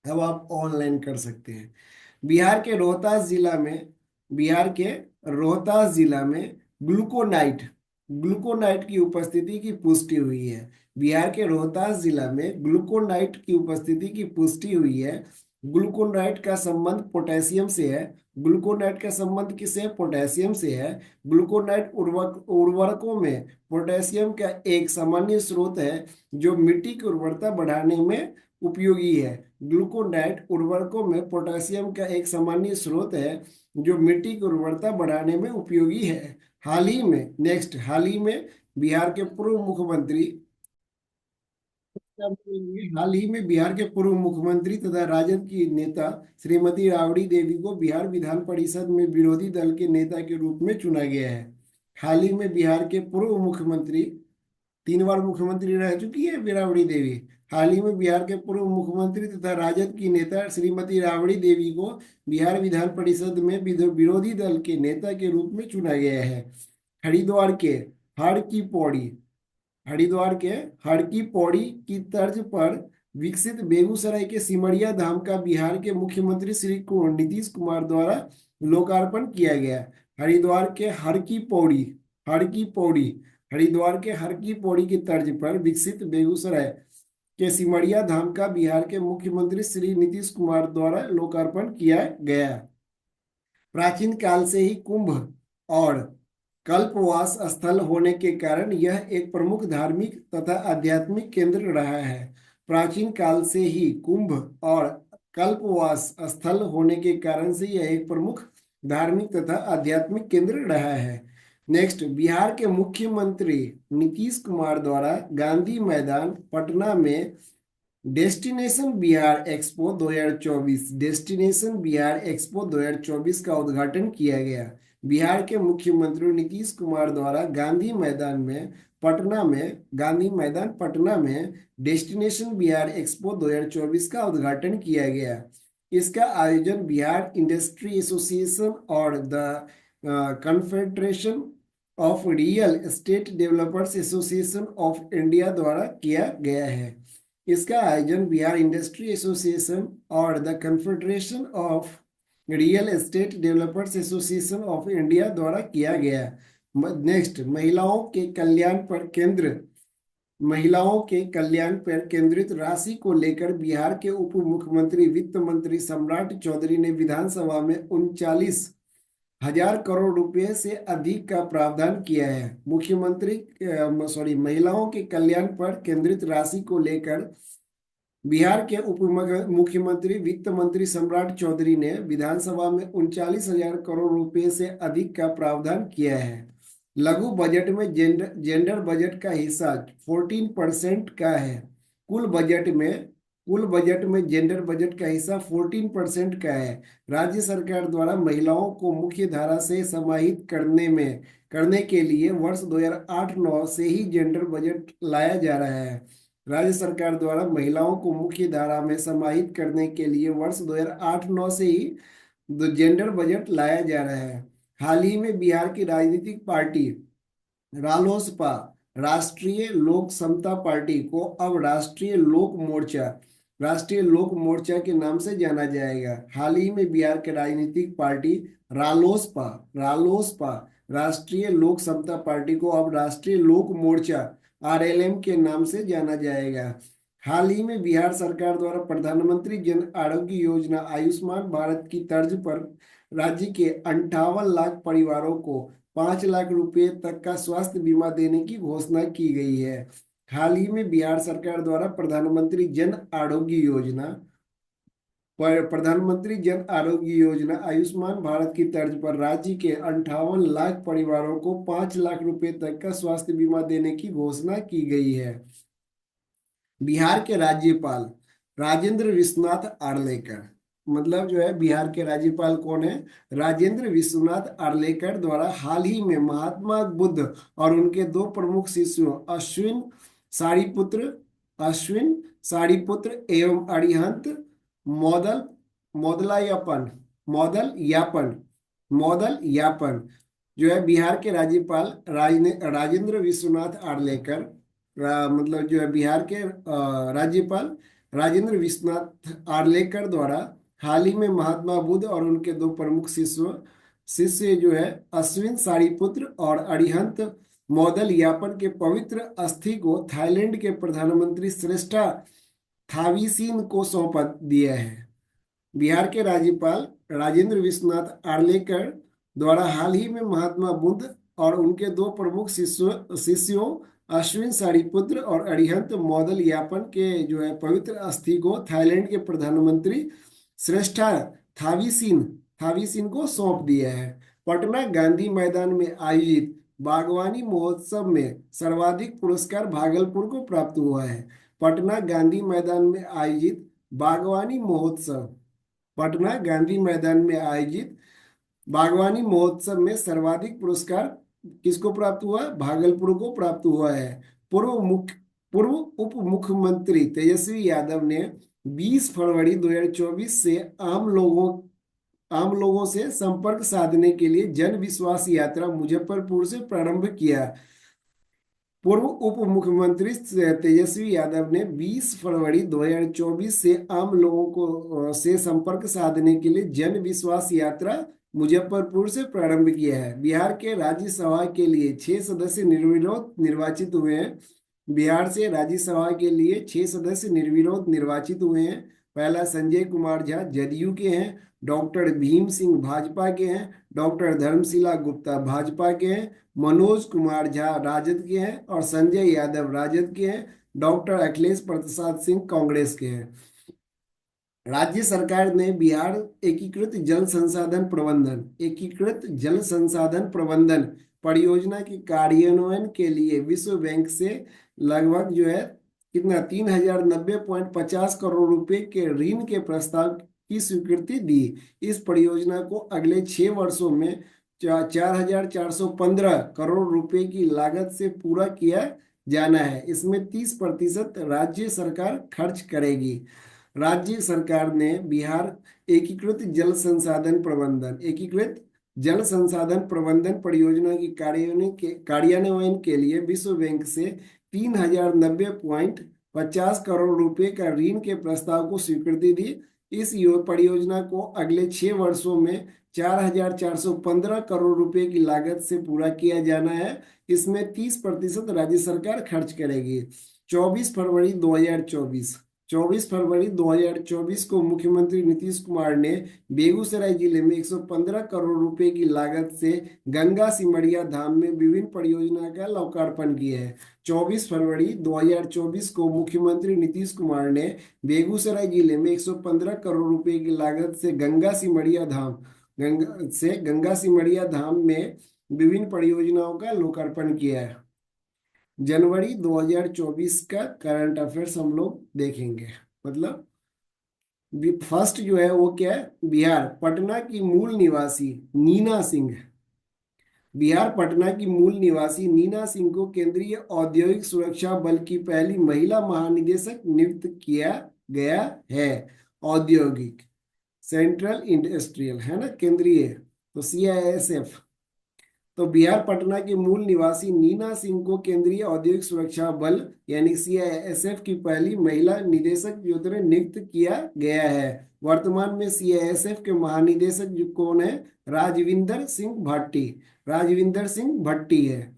अब आप ऑनलाइन कर सकते हैं। बिहार के रोहतास जिला में बिहार के रोहतास जिला में ग्लूकोनाइट ग्लूकोनाइट की उपस्थिति की पुष्टि हुई है। बिहार के रोहतास जिला में ग्लूकोनाइट की उपस्थिति की पुष्टि हुई है। ग्लूकोनाइट का संबंध पोटेशियम से है। ग्लूकोनाइट का संबंध किससे है? पोटेशियम से है। ग्लूकोनाइट उर्वरकों में पोटेशियम का एक सामान्य स्रोत है जो मिट्टी की उर्वरता बढ़ाने में उपयोगी है। ग्लूकोनाइट उर्वरकों में पोटेशियम का एक सामान्य स्रोत है जो मिट्टी की उर्वरता बढ़ाने में उपयोगी है। हाल ही में बिहार के पूर्व मुख्यमंत्री हाल ही में बिहार के पूर्व मुख्यमंत्री तथा राजद की नेता श्रीमती राबड़ी देवी को बिहार विधान परिषद में विरोधी दल के नेता के रूप में चुना गया है। हाल ही में बिहार के पूर्व मुख्यमंत्री, 3 बार मुख्यमंत्री रह चुकी है राबड़ी देवी, हाल ही में बिहार के पूर्व मुख्यमंत्री तथा राजद की नेता श्रीमती राबड़ी देवी को बिहार विधान परिषद में विरोधी दल के नेता के रूप में चुना गया है। हरिद्वार के हर की पौड़ी हरिद्वार के हर की पौड़ी की तर्ज पर विकसित बेगूसराय के सिमरिया धाम का बिहार के मुख्यमंत्री श्री नीतीश कुमार द्वारा लोकार्पण किया गया। हरिद्वार के हर की पौड़ी हरिद्वार के हर की पौड़ी की तर्ज पर विकसित बेगूसराय के सिमरिया धाम का बिहार के मुख्यमंत्री श्री नीतीश कुमार द्वारा लोकार्पण किया गया। प्राचीन काल से ही कुंभ और कल्पवास स्थल होने के कारण यह एक प्रमुख धार्मिक तथा आध्यात्मिक केंद्र रहा है। प्राचीन काल से ही कुंभ और कल्पवास स्थल होने के कारण से यह एक प्रमुख धार्मिक तथा आध्यात्मिक केंद्र रहा है। नेक्स्ट, बिहार के मुख्यमंत्री नीतीश कुमार द्वारा गांधी मैदान पटना में डेस्टिनेशन बिहार एक्सपो 2024 का उद्घाटन किया गया। बिहार के मुख्यमंत्री नीतीश कुमार द्वारा गांधी मैदान पटना में डेस्टिनेशन बिहार एक्सपो 2024 का उद्घाटन किया गया। इसका आयोजन बिहार इंडस्ट्री एसोसिएशन और the confederation of real estate developers association of India द्वारा किया गया है। इसका आयोजन बिहार इंडस्ट्री एसोसिएशन और the confederation of real estate developers association of India द्वारा किया गया। नेक्स्ट, महिलाओं के कल्याण पर केंद्रित राशि को लेकर बिहार के उप मुख्यमंत्री वित्त मंत्री सम्राट चौधरी ने विधानसभा में 39,000 करोड़ रुपए से अधिक का प्रावधान किया है। महिलाओं के कल्याण पर केंद्रित राशि को लेकर बिहार के उप मुख्यमंत्री वित्त मंत्री सम्राट चौधरी ने विधानसभा में 39,000 करोड़ रुपए से अधिक का प्रावधान किया है। लघु बजट में जेंडर बजट का हिस्सा 14% का है। कुल बजट में जेंडर बजट का हिस्सा 14% का है। राज्य सरकार द्वारा महिलाओं को मुख्य धारा से समाहित करने के लिए वर्ष 2008-9 से ही जेंडर बजट लाया जा रहा है। राज्य सरकार द्वारा महिलाओं को मुख्य धारा में समाहित करने के लिए वर्ष 2008-9 से ही जेंडर बजट लाया जा रहा है। हाल ही में बिहार की राजनीतिक पार्टी रालोसपा राष्ट्रीय लोक समता पार्टी को अब राष्ट्रीय लोक मोर्चा के नाम से जाना जाएगा। हाल ही में बिहार के राजनीतिक पार्टी रालोसपा राष्ट्रीय लोक समता पार्टी को अब राष्ट्रीय लोक मोर्चा आरएलएम के नाम से जाना जाएगा। हाल ही में बिहार सरकार द्वारा प्रधानमंत्री जन आरोग्य योजना आयुष्मान भारत की तर्ज पर राज्य के 58 लाख परिवारों को 5 लाख रुपए तक का स्वास्थ्य बीमा देने की घोषणा की गई है। हाल ही में बिहार सरकार द्वारा प्रधानमंत्री जन आरोग्य योजना आयुष्मान भारत की तर्ज पर राज्य के 58 लाख परिवारों को 5 लाख रुपए तक का स्वास्थ्य बीमा देने की घोषणा की गई है। बिहार के राज्यपाल राजेंद्र विश्वनाथ आर्लेकर, मतलब जो है बिहार के राज्यपाल कौन है? राजेंद्र विश्वनाथ आर्लेकर द्वारा हाल ही में महात्मा बुद्ध और उनके दो प्रमुख शिष्यों अश्विन सारीपुत्र एवं अरिहंत मॉडल मॉडलायपन मॉडल यापन मॉडल यापन जो है बिहार के राज्यपाल राजेंद्र विश्वनाथ आर्लेकर, मतलब जो है बिहार के राज्यपाल राजेंद्र विश्वनाथ आर्लेकर द्वारा हाल ही में महात्मा बुद्ध और उनके दो प्रमुख शिष्य जो है अश्विन सारीपुत्र और अरिहंत मॉडल यापन के पवित्र अस्थि को थाईलैंड के प्रधानमंत्री श्रेष्ठा थावीसीन को सौंप दिया है। बिहार के राज्यपाल राजेंद्र विश्वनाथ आर्लेकर द्वारा हाल ही में महात्मा बुद्ध और उनके दो प्रमुख शिष्यों अश्विन सारीपुत्र और अरिहंत मॉडल यापन के जो है पवित्र अस्थि को थाईलैंड के प्रधानमंत्री श्रेष्ठा थावीसीन को सौंप दिया है। पटना गांधी मैदान में आयोजित बागवानी महोत्सव में सर्वाधिक पुरस्कार भागलपुर को प्राप्त हुआ है। पटना गांधी मैदान में आयोजित बागवानी महोत्सव में सर्वाधिक पुरस्कार किसको प्राप्त हुआ? भागलपुर को प्राप्त हुआ है। पूर्व उप मुख्यमंत्री तेजस्वी यादव ने 20 फरवरी 2024 से आम लोगों से संपर्क साधने के लिए जन विश्वास यात्रा मुजफ्फरपुर से प्रारंभ किया। पूर्व उप मुख्यमंत्री तेजस्वी यादव ने 20 फरवरी 2024 से आम लोगों को से संपर्क साधने के लिए जन विश्वास यात्रा मुजफ्फरपुर से प्रारंभ किया है। बिहार के राज्यसभा के लिए 6 सदस्य निर्विरोध निर्वाचित हुए हैं। बिहार से राज्यसभा के लिए 6 सदस्य निर्विरोध निर्वाचित हुए हैं। पहला संजय कुमार झा जदयू के हैं, डॉक्टर भीम सिंह भाजपा के हैं, डॉक्टर धर्मशिला गुप्ता भाजपा के हैं, मनोज कुमार झा राजद के हैं और संजय यादव राजद के हैं। डॉक्टर अखिलेश प्रसाद सिंह कांग्रेस के हैं। राज्य सरकार ने बिहार एकीकृत जल संसाधन प्रबंधन परियोजना के कार्यान्वयन के लिए विश्व बैंक से लगभग जो है कितना 3090.50 करोड़ रुपए के ऋण के प्रस्ताव की स्वीकृति दी। इस परियोजना को अगले 6 वर्षों में 4415 करोड़ रुपए की लागत से पूरा किया जाना है। इसमें 30% राज्य सरकार खर्च करेगी। राज्य सरकार ने बिहार एकीकृत जल संसाधन प्रबंधन परियोजना की कार्यान्वयन के लिए विश्व बैंक से 3090.50 करोड़ रुपए का ऋण के प्रस्ताव को स्वीकृति दी। इस परियोजना को अगले 6 वर्षों में 4415 करोड़ रुपए की लागत से पूरा किया जाना है। इसमें 30% राज्य सरकार खर्च करेगी। 24 फरवरी 2024 को मुख्यमंत्री नीतीश कुमार ने बेगूसराय जिले में 115 करोड़ रुपए की लागत से गंगा सिमरिया धाम में विभिन्न परियोजना का लोकार्पण किया है। 24 फरवरी 2024 को मुख्यमंत्री नीतीश कुमार ने बेगूसराय जिले में 115 करोड़ रुपए की लागत से गंगा सिमरिया धाम में विभिन्न परियोजनाओं का लोकार्पण किया है। जनवरी 2024 का करंट अफेयर्स हम लोग देखेंगे। मतलब फर्स्ट जो है वो क्या है, बिहार पटना की मूल निवासी नीना सिंह। बिहार पटना की मूल निवासी नीना सिंह को केंद्रीय औद्योगिक सुरक्षा बल की पहली महिला महानिदेशक नियुक्त किया गया है। औद्योगिक सेंट्रल इंडस्ट्रियल है ना, केंद्रीय तो CISF। तो बिहार पटना के मूल निवासी नीना सिंह को केंद्रीय औद्योगिक सुरक्षा बल यानी CISF की पहली महिला निदेशक नियुक्त किया गया है। वर्तमान में CISF के महानिदेशक जो कौन है, राजविंदर सिंह भट्टी है।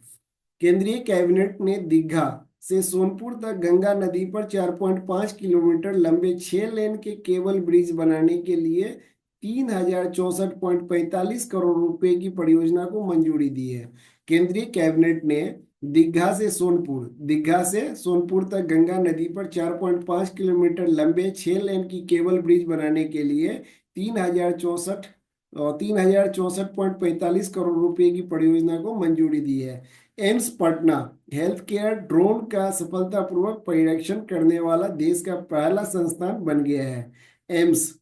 केंद्रीय कैबिनेट ने दीघा से सोनपुर तक गंगा नदी पर 4.5 किलोमीटर लंबे 6 लेन के केबल ब्रिज बनाने के लिए 3064.45 करोड़ रुपए की परियोजना को मंजूरी दी है। केंद्रीय कैबिनेट ने दीघा से सोनपुर तक गंगा नदी पर 4.5 किलोमीटर लंबे 6 लेन की केबल ब्रिज बनाने के लिए 3064.45 करोड़ रुपए की परियोजना को मंजूरी दी है। AIIMS Patna health care drone का सफलतापूर्वक परीक्षण करने वाला देश का पहला संस्थान बन गया है। AIIMS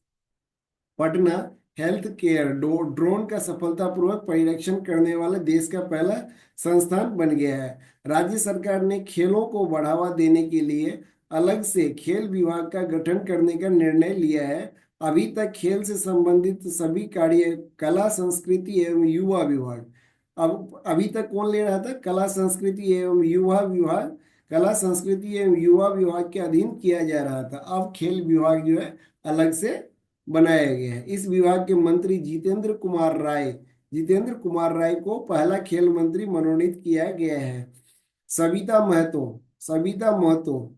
Patna health care drone का सफलतापूर्वक परीक्षण करने वाला देश का पहला संस्थान बन गया है। राज्य सरकार ने खेलों को बढ़ावा देने के लिए अलग से खेल विभाग का गठन करने का निर्णय लिया है। अभी तक खेल से संबंधित सभी कार्य कला संस्कृति एवं युवा विभाग, अब अभी तक कौन ले रहा था, कला संस्कृति एवं युवा विभाग, कला संस्कृति एवं युवा विभाग के अधीन किया जा रहा था। अब खेल विभाग जो है अलग से बनाया गया है। इस विभाग के मंत्री जितेंद्र कुमार राय को पहला खेल मंत्री मनोनीत किया गया है। सविता महतो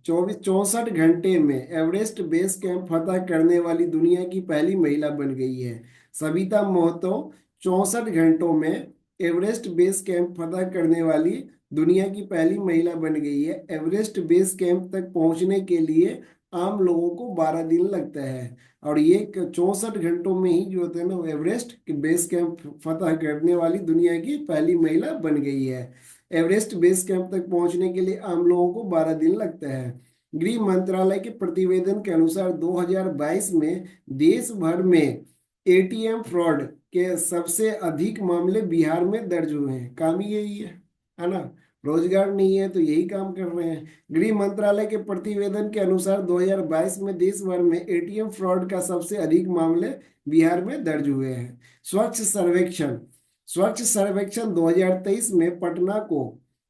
64 घंटे में एवरेस्ट बेस कैंप फतह करने वाली दुनिया की पहली महिला बन गई है। सविता महतो 64 घंटों में एवरेस्ट बेस कैंप फतह करने वाली दुनिया की पहली महिला बन गई है। एवरेस्ट बेस कैंप तक पहुंचने के लिए आम लोगों को 12 दिन लगता है और ये 64 घंटों में ही जो होते हैं ना, वो एवरेस्ट के बेस कैंप फतह करने वाली दुनिया की पहली महिला बन गई है। एवरेस्ट बेस कैंप तक पहुंचने के लिए आम लोगों को 12 दिन लगता है। गृह मंत्रालय के प्रतिवेदन के अनुसार 2022 में देश भर में ATM फ्रॉड के सबसे अधिक मामले बिहार में दर्ज हुए हैं। काम ही यही है ना, रोजगार नहीं है तो यही काम कर रहे हैं। गृह मंत्रालय के प्रतिवेदन के अनुसार 2022 में देश भर में एटीएम फ्रॉड का सबसे अधिक मामले बिहार में दर्ज हुए हैं। स्वच्छ सर्वेक्षण स्वच्छ सर्वेक्षण 2023 में पटना को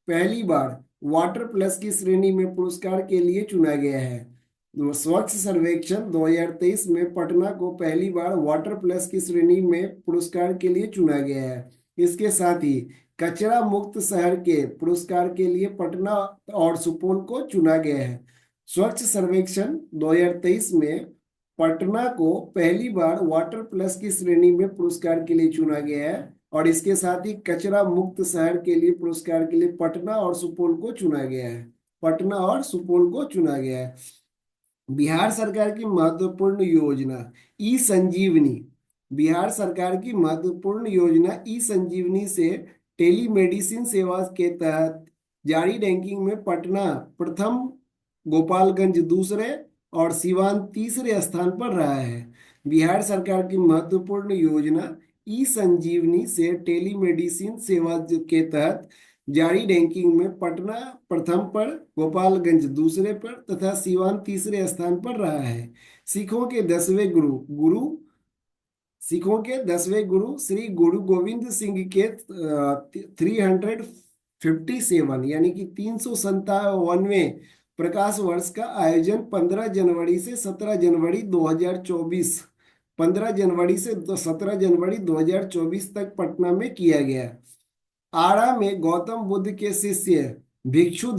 पहली बार वाटर प्लस की श्रेणी में पुरस्कार के लिए चुना गया है। स्वच्छ सर्वेक्षण 2023 में पटना को पहली बार वाटर प्लस की श्रेणी में पुरस्कार के लिए चुना गया है। इसके साथ ही कचरा मुक्त शहर के पुरस्कार के लिए पटना और सुपौल को चुना गया है। स्वच्छ सर्वेक्षण 2023 में पटना को पहली बार वाटर प्लस की श्रेणी में पुरस्कार के लिए चुना गया है और इसके साथ ही कचरा मुक्त शहर के लिए पुरस्कार के लिए पटना और सुपौल को चुना गया है। पटना और सुपौल को चुना गया है। बिहार सरकार की महत्वपूर्ण योजना ई संजीवनी। बिहार सरकार की महत्वपूर्ण योजना ई संजीवनी से टेलीमेडिसिन सेवा के तहत जारी रैंकिंग में पटना प्रथम, गोपालगंज दूसरे और सिवान तीसरे स्थान पर रहा है। बिहार सरकार की महत्वपूर्ण योजना ई संजीवनी से टेलीमेडिसिन सेवा के तहत जारी रैंकिंग में पटना प्रथम पर, गोपालगंज दूसरे पर तथा सिवान तीसरे स्थान पर रहा है। सिखों के 10वें गुरु सिखों के 10वें गुरु श्री गुरु गोविंद सिंह के 357 यानी कि 357वें प्रकाश वर्ष का आयोजन 15 जनवरी से 17 जनवरी 2024 15 जनवरी से 17 जनवरी 2024 तक पटना में किया गया। आरा में गौतम बुद्ध के शिष्य भिक्षु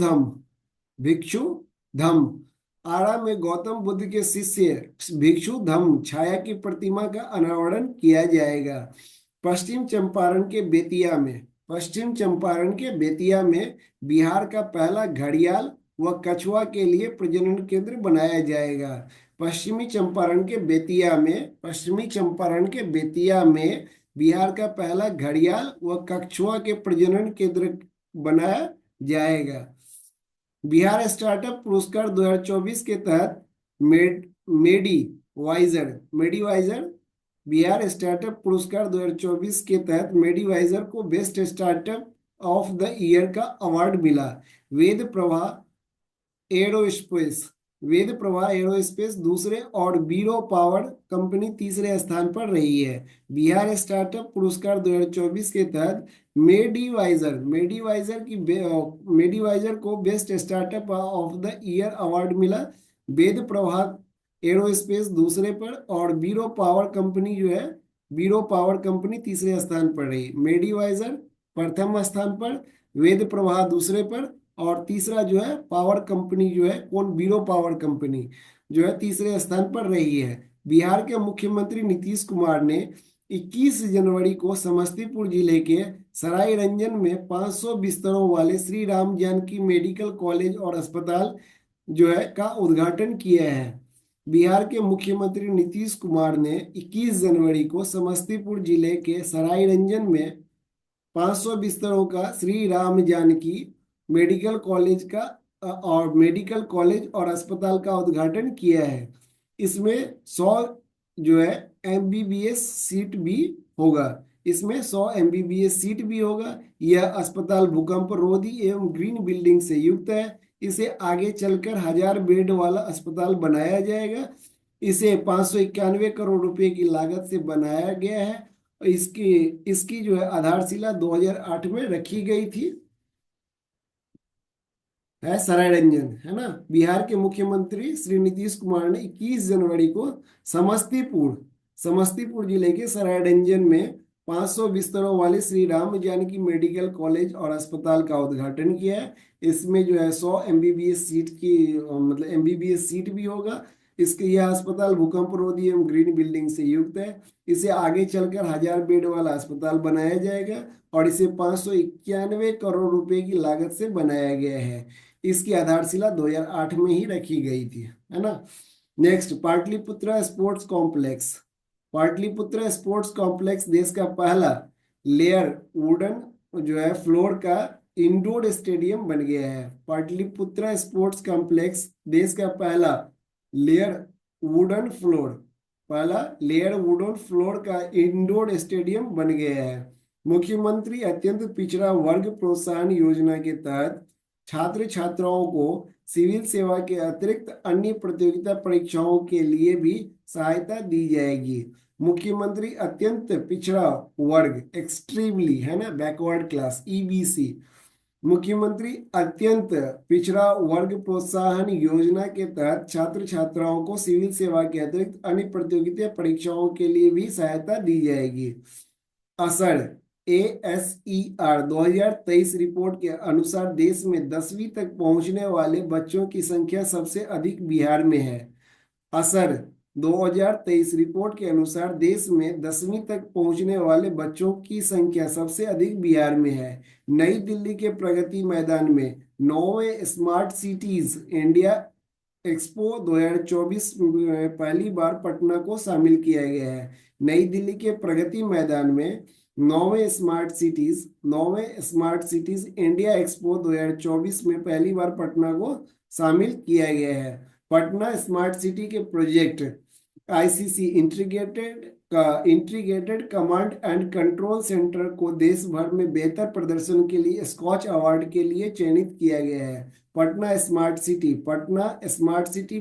धम्म आरा में गौतम बुद्ध के शिष्य भिक्षु धम्म छाया की प्रतिमा का अनावरण किया जाएगा। पश्चिम चंपारण के बेतिया में बिहार का पहला घड़ियाल व कछुआ के लिए प्रजनन केंद्र बनाया जाएगा। पश्चिमी चंपारण के बेतिया में बिहार का पहला घड़ियाल व कछुआ के प्रजनन केंद्र बनाया जाएगा। बिहार स्टार्टअप पुरस्कार 2024 के तहत मेडीवाइजर बिहार स्टार्टअप पुरस्कार 2024 के तहत मेडीवाइजर को best startup of the year का अवार्ड मिला। वेद प्रवाह एरोस्पेस दूसरे और बीरो पावर कंपनी तीसरे स्थान पर रही है। बिहार स्टार्टअप पुरस्कार 2024 के तहत मेडीवाइजर को best startup of the year award मिला। वेद प्रवाह एरोस्पेस दूसरे पर और बीरो पावर कंपनी तीसरे स्थान पर रही। मेडीवाइजर प्रथम स्थान पर, वेद प्रवाह दूसरे पर और तीसरा जो है पावर कंपनी जो है बीरो पावर कंपनी जो है तीसरे स्थान पर रही है। बिहार के मुख्यमंत्री नीतीश कुमार ने 21 जनवरी को समस्तीपुर जिले के सरायरंजन में 500 बिस्तरों वाले श्री राम जानकी मेडिकल कॉलेज और अस्पताल जो है का उद्घाटन किया है। बिहार के मुख्यमंत्री नीतीश कुमार ने 21 जनवरी को समस्तीपुर जिले के सरायरंजन में 500 बिस्तरों का श्री राम जानकी मेडिकल कॉलेज और अस्पताल का उद्घाटन किया है। इसमें 100 जो है एमबीबीएस सीट भी होगा। यह अस्पताल भूकंप रोधी एवं ग्रीन बिल्डिंग से युक्त है। इसे आगे चलकर 1000 बेड वाला अस्पताल बनाया जाएगा। इसे 591 करोड़ रुपए की लागत से बनाया गया है। इसकी जो है आधारशिला 2008 में रखी गई थी। है सरायरंजन, है ना। बिहार के मुख्यमंत्री श्री नीतीश कुमार ने 21 जनवरी को समस्तीपुर जिले के सरायरंजन में 500 बिस्तरों वाले श्री राम जानकी मेडिकल कॉलेज और अस्पताल का उद्घाटन किया है। इसमें जो है 100 एमबीबीएस सीट की मतलब एमबीबीएस सीट भी होगा। इसके यह अस्पताल भूकंप रोधी एवं ग्रीन बिल्डिंग से युक्त है। इसे आगे चलकर 1000 बेड वाला अस्पताल बनाया जाएगा और इसे 591 करोड़ रुपए की लागत से बनाया गया है। इसकी आधारशिला 2008 में ही रखी गई थी, है ना। नेक्स्ट, पाटलिपुत्र स्पोर्ट्स कॉम्प्लेक्स देश का पहला लेयर वुडन जो है फ्लोर का इंडोर स्टेडियम बन गया है। पाटलिपुत्र स्पोर्ट्स कॉम्प्लेक्स देश का पहला लेयर वुडन फ्लोर का इंडोर स्टेडियम बन गया है। मुख्यमंत्री अत्यंत पिछड़ा वर्ग प्रोत्साहन योजना के तहत छात्र छात्राओं को सिविल सेवा के अतिरिक्त अन्य प्रतियोगिता परीक्षाओं के लिए भी सहायता दी जाएगी। मुख्यमंत्री अत्यंत पिछड़ा वर्ग, एक्सट्रीमली है ना, बैकवर्ड क्लास, ईबीसी। मुख्यमंत्री अत्यंत पिछड़ा वर्ग प्रोत्साहन योजना के तहत छात्र छात्राओं को सिविल सेवा के अतिरिक्त अन्य प्रतियोगिता परीक्षाओं के लिए भी सहायता दी जाएगी। असर ASER 2023 रिपोर्ट के अनुसार देश में 10वीं तक पहुंचने वाले बच्चों की संख्या सबसे अधिक बिहार में है। असर 2023 रिपोर्ट के अनुसार देश में 10वीं तक पहुंचने वाले बच्चों की संख्या सबसे अधिक बिहार में है। नई दिल्ली के प्रगति मैदान में 9वें स्मार्ट सिटीज इंडिया एक्सपो 2024 में पहली बार पटना को शामिल किया गया है। नई दिल्ली के प्रगति मैदान में 9वें स्मार्ट सिटीज इंडिया एक्सपो 2024 में पहली बार पटना को शामिल किया गया है। पटना स्मार्ट सिटी के project ICC integrated command and control centre को देश भर में बेहतर प्रदर्शन के लिए स्कॉच अवार्ड के लिए चयनित किया गया है। Patna smart city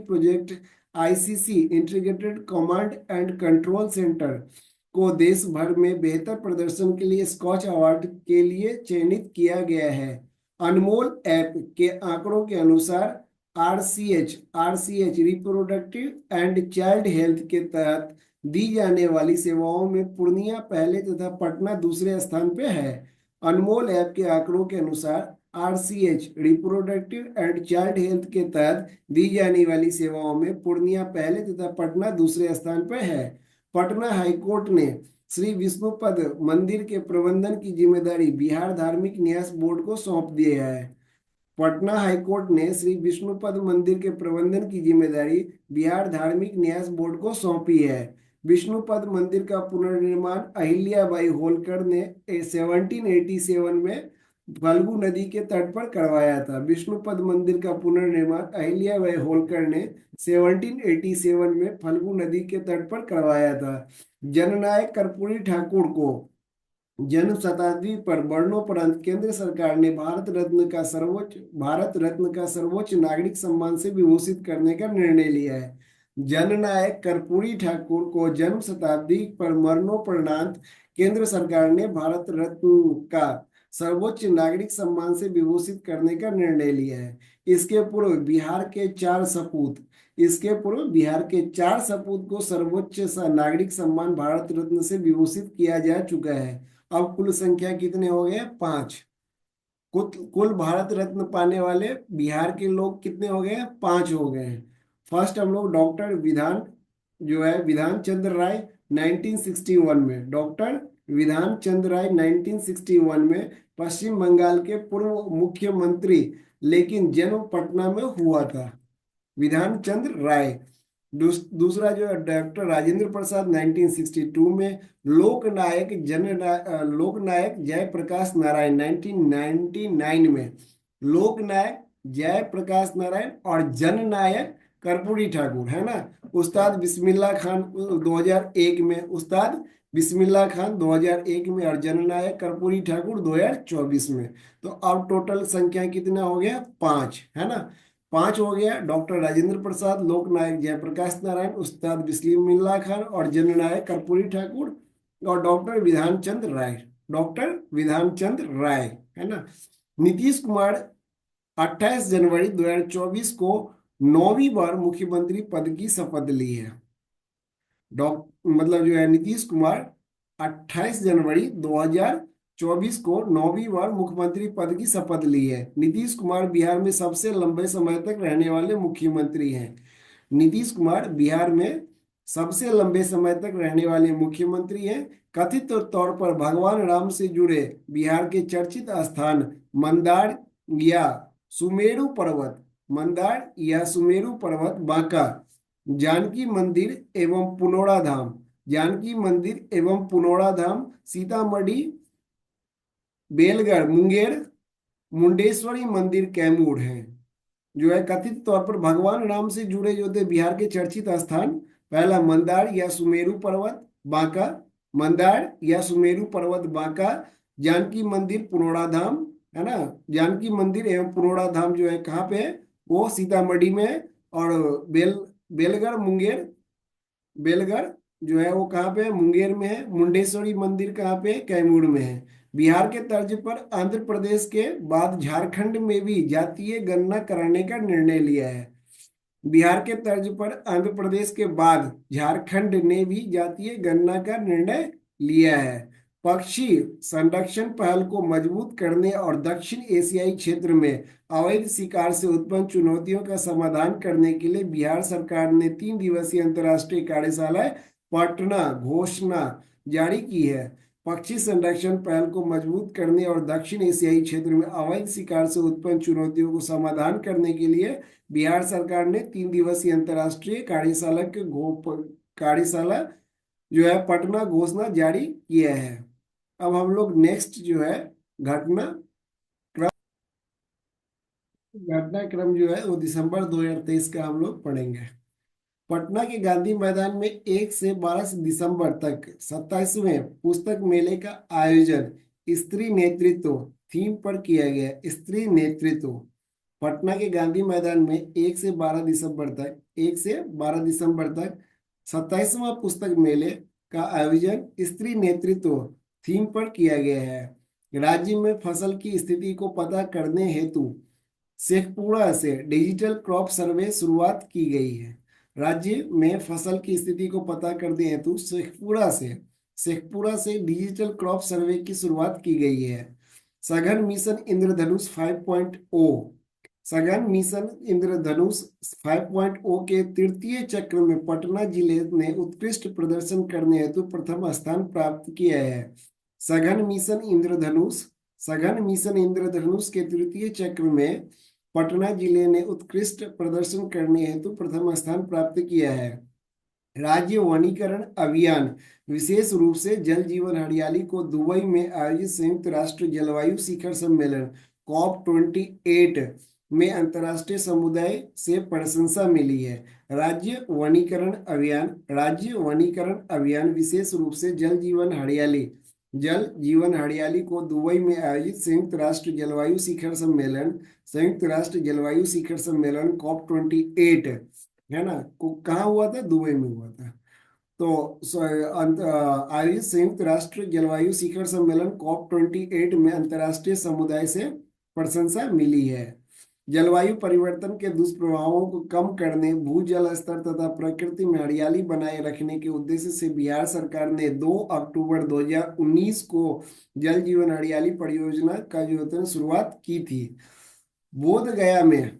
project ICC integrated command and control centre को देश भर में बेहतर प्रदर्शन के लिए स्कॉच अवार्ड के लिए चयनित किया गया है। अनमोल ऐप के आंकड़ों के अनुसार RCH reproductive and child health के तहत दी जाने वाली सेवाओं में पूर्णिया पहले तथा पटना दूसरे स्थान पे है। अनमोल ऐप के आंकड़ों के अनुसार RCH reproductive and child health के तहत दी जाने वाली सेवाओं में पूर्णिया पहले तथा पटना दूसरे स्थान पर है। पटना हाईकोर्ट ने श्री विष्णुपद मंदिर के प्रबंधन की जिम्मेदारी बिहार धार्मिक न्यास बोर्ड को सौंप दिया है। पटना हाईकोर्ट ने श्री विष्णुपद मंदिर के प्रबंधन की जिम्मेदारी बिहार धार्मिक न्यास बोर्ड को सौंपी है। विष्णुपद मंदिर का पुनर्निर्माण अहिल्याबाई होलकर ने 1787 में फल्गु नदी के तट पर करवाया था। विष्णुपद मंदिर का पुनर्निर्माण अहिल्याबाई होलकर ने 1787 में फल्गु नदी के तट पर करवाया था। जननायक कर्पूरी ठाकुर को जन्म शताब्दी पर मरणोपरांत केंद्र सरकार ने भारत रत्न का सर्वोच्च नागरिक सम्मान से विभूषित करने का निर्णय लिया है। जननायक कर्पूरी ठाकुर को जन्म शताब्दी पर मरणोपरांत केंद्र सरकार ने भारत रत्न का सर्वोच्च नागरिक सम्मान से विभूषित करने का निर्णय लिया है। इसके पूर्व बिहार के 4 सपूत को सर्वोच्च नागरिक सम्मान भारत रत्न से विभूषित किया जा चुका है। अब कुल संख्या कितने हो गए? 5। कुल भारत रत्न पाने वाले बिहार के लोग कितने हो गए? 5 हो गए हैं। फर्स्ट हम लोग डॉक्टर विधान चंद्र राय 1961 में, डॉक्टर विधान चंद्र राय 1961 में पश्चिम बंगाल के पूर्व मुख्यमंत्री, लेकिन जन्म पटना में हुआ था, विधान चंद्र राय। दूसरा जो है डॉक्टर राजेंद्र प्रसाद 1962 में, लोकनायक जयप्रकाश नारायण 1999 में, लोकनायक जयप्रकाश नारायण और जननायक कर्पूरी ठाकुर है ना। उस्ताद बिस्मिल्लाह खान 2001 में, उस्ताद बिस्मिल्लाह खान 2001 में और जननायक कर्पूरी ठाकुर 2024 में। तो अब टोटल संख्या कितना हो गया? 5 है ना। 5 हो गया। डॉक्टर राजेंद्र प्रसाद, लोकनायक जयप्रकाश नारायण, उस्ताद बिस्मिल्लाह खान और जननायक कर्पूरी ठाकुर और डॉक्टर विधान चंद्र राय है ना। नीतीश कुमार 28 जनवरी 2024 को 9वीं बार मुख्यमंत्री पद की शपथ ली है। मतलब जो है नीतीश कुमार 28 जनवरी 2024 को 9वीं बार मुख्यमंत्री पद की शपथ ली है। नीतीश कुमार बिहार में सबसे लंबे समय तक रहने वाले मुख्यमंत्री हैं। नीतीश कुमार बिहार में सबसे लंबे समय तक रहने वाले मुख्यमंत्री हैं। कथित तौर पर भगवान राम से जुड़े बिहार के चर्चित स्थान या सुमेरु पर्वत, बांका, जानकी मंदिर एवं पुनौरा धाम, सीतामढ़ी, बेलगढ़, मुंगेर, मुंडेश्वरी मंदिर कैमूर है। जो है कथित तौर पर भगवान राम से जुड़े जो थे बिहार के चर्चित स्थान, पहला मंदार या सुमेरु पर्वत, बांका, मंदार या सुमेरु पर्वत बांका, जानकी मंदिर पुनौड़ा धाम, है ना। जानकी मंदिर एवं पुनौड़ा धाम जो है कहाँ पे है, वो सीतामढ़ी में है। और बेलगढ़ मुंगेर, बेलगढ़ जो है वो कहाँ पे है, मुंगेर में है। मुंडेश्वरी मंदिर कहाँ पे है, कैमूर में है। बिहार के तर्ज पर आंध्र प्रदेश के बाद झारखंड में भी जातीय गणना कराने का निर्णय लिया है। बिहार के तर्ज पर आंध्र प्रदेश के बाद झारखंड ने भी जातीय गणना का निर्णय लिया है। पक्षी संरक्षण पहल को मजबूत करने और दक्षिण एशियाई क्षेत्र में अवैध शिकार से उत्पन्न चुनौतियों का समाधान करने के लिए बिहार सरकार ने 3 दिवसीय अंतर्राष्ट्रीय कार्यशाला पटना घोषणा जारी की है। पक्षी संरक्षण पहल को मजबूत करने और दक्षिण एशियाई क्षेत्र में अवैध शिकार से उत्पन्न चुनौतियों को समाधान करने के लिए बिहार सरकार ने 3 दिवसीय अंतर्राष्ट्रीय कार्यशाला जो है पटना घोषणा जारी किया है। अब हम लोग नेक्स्ट जो है घटना घटनाक्रम जो है वो दिसंबर 2023 का हम लोग पढ़ेंगे। पटना के गांधी मैदान में 1 से 12 दिसंबर तक 27वें पुस्तक मेले का आयोजन स्त्री नेतृत्व थीम पर किया गया। स्त्री नेतृत्व। पटना के गांधी मैदान में 1 से 12 दिसंबर तक 27वां पुस्तक मेले का आयोजन स्त्री नेतृत्व थीम पर किया गया है। राज्य में फसल की स्थिति को पता करने हेतु शेखपुरा से डिजिटल क्रॉप सर्वे शुरुआत की गई है। राज्य में फसल की स्थिति को पता करने हेतु शेखपुरा से डिजिटल क्रॉप सर्वे की शुरुआत की गई है। सघन मिशन इंद्रधनुष 5.0। सघन मिशन इंद्रधनुष 5.0 के तृतीय चक्र में पटना जिले ने उत्कृष्ट प्रदर्शन करने हेतु प्रथम स्थान प्राप्त किया है। सघन मिशन इंद्रधनुष सघन मिशन इंद्रधनुष के तृतीय चक्र में पटना जिले ने उत्कृष्ट प्रदर्शन करने हेतु प्रथम स्थान प्राप्त किया है। राज्य वनीकरण अभियान विशेष रूप से जल जीवन हरियाली को दुबई में आयोजित संयुक्त राष्ट्र जलवायु शिखर सम्मेलन COP28 में अंतर्राष्ट्रीय समुदाय से प्रशंसा मिली है। राज्य वनीकरण अभियान विशेष रूप से जल जीवन हरियाली को दुबई में आयोजित संयुक्त राष्ट्र जलवायु शिखर सम्मेलन COP28 है ना, को कहाँ हुआ था, दुबई में हुआ था। तो आयोजित संयुक्त राष्ट्र जलवायु शिखर सम्मेलन COP28 में अंतर्राष्ट्रीय समुदाय से प्रशंसा मिली है। जलवायु परिवर्तन के दुष्प्रभावों को कम करने, भूजल स्तर तथा प्रकृति में हरियाली बनाए रखने के उद्देश्य से बिहार सरकार ने 2 अक्टूबर 2019 को जल जीवन हरियाली परियोजना का जो होता है शुरुआत की थी। बोध गया में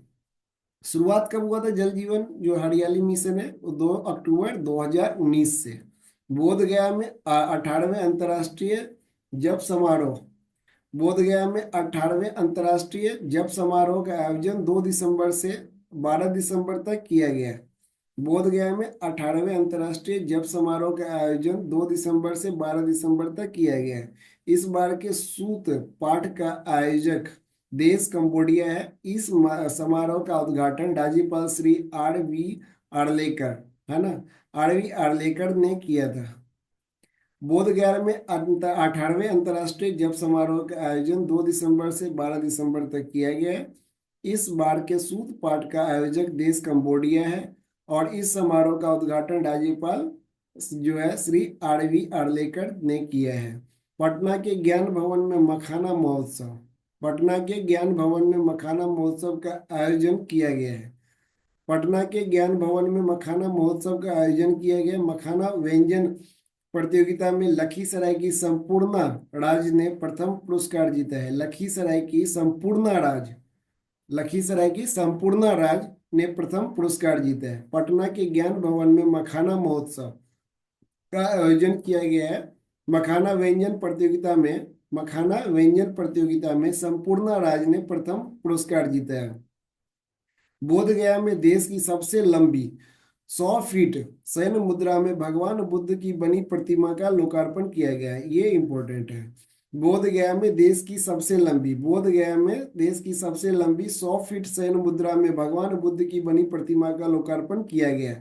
शुरुआत कब हुआ था, जल जीवन जो हरियाली मिशन है वो 2 अक्टूबर 2019 से। बोध गया में 18वें अंतर्राष्ट्रीय जप समारोह बोध गया में 18वें अंतर्राष्ट्रीय जप समारोह का आयोजन 2 दिसंबर से 12 दिसंबर तक किया गया। बोध गया में 18वें अंतर्राष्ट्रीय जप समारोह का आयोजन 2 दिसंबर से 12 दिसंबर तक किया गया। इस बार के सूत पाठ का आयोजक देश कंबोडिया है। इस समारोह का उद्घाटन राज्यपाल श्री R.V. आर्लेकर, है ना, R.V. आर्लेकर ने किया था। बोध गया में 18वें अंतर्राष्ट्रीय जप समारोह का आयोजन 2 दिसंबर से 12 दिसंबर तक किया गया है। इस बार के सूत पाठ का आयोजक देश कंबोडिया है और इस समारोह का उद्घाटन राज्यपाल जो है श्री R.V. आर्लेकर ने किया है। पटना के ज्ञान भवन में मखाना महोत्सव पटना के ज्ञान भवन में मखाना महोत्सव का आयोजन किया गया है। पटना के ज्ञान भवन में मखाना महोत्सव का आयोजन किया गया। मखाना व्यंजन प्रतियोगिता में लखीसराय की संपूर्णा राज ने प्रथम पुरस्कार जीता है। लखीसराय की संपूर्णा राज ने प्रथम पुरस्कार जीता है। पटना के ज्ञान भवन में मखाना महोत्सव का आयोजन किया गया है। मखाना व्यंजन प्रतियोगिता में संपूर्णा राज ने प्रथम पुरस्कार जीता है। बोध गया में देश की सबसे लंबी 100 फीट शयन मुद्रा में भगवान बुद्ध की बनी प्रतिमा का लोकार्पण किया गया है। ये इंपॉर्टेंट है। बोध गया में देश की सबसे लंबी 100 फीट शयन मुद्रा में भगवान बुद्ध की बनी प्रतिमा का लोकार्पण किया गया।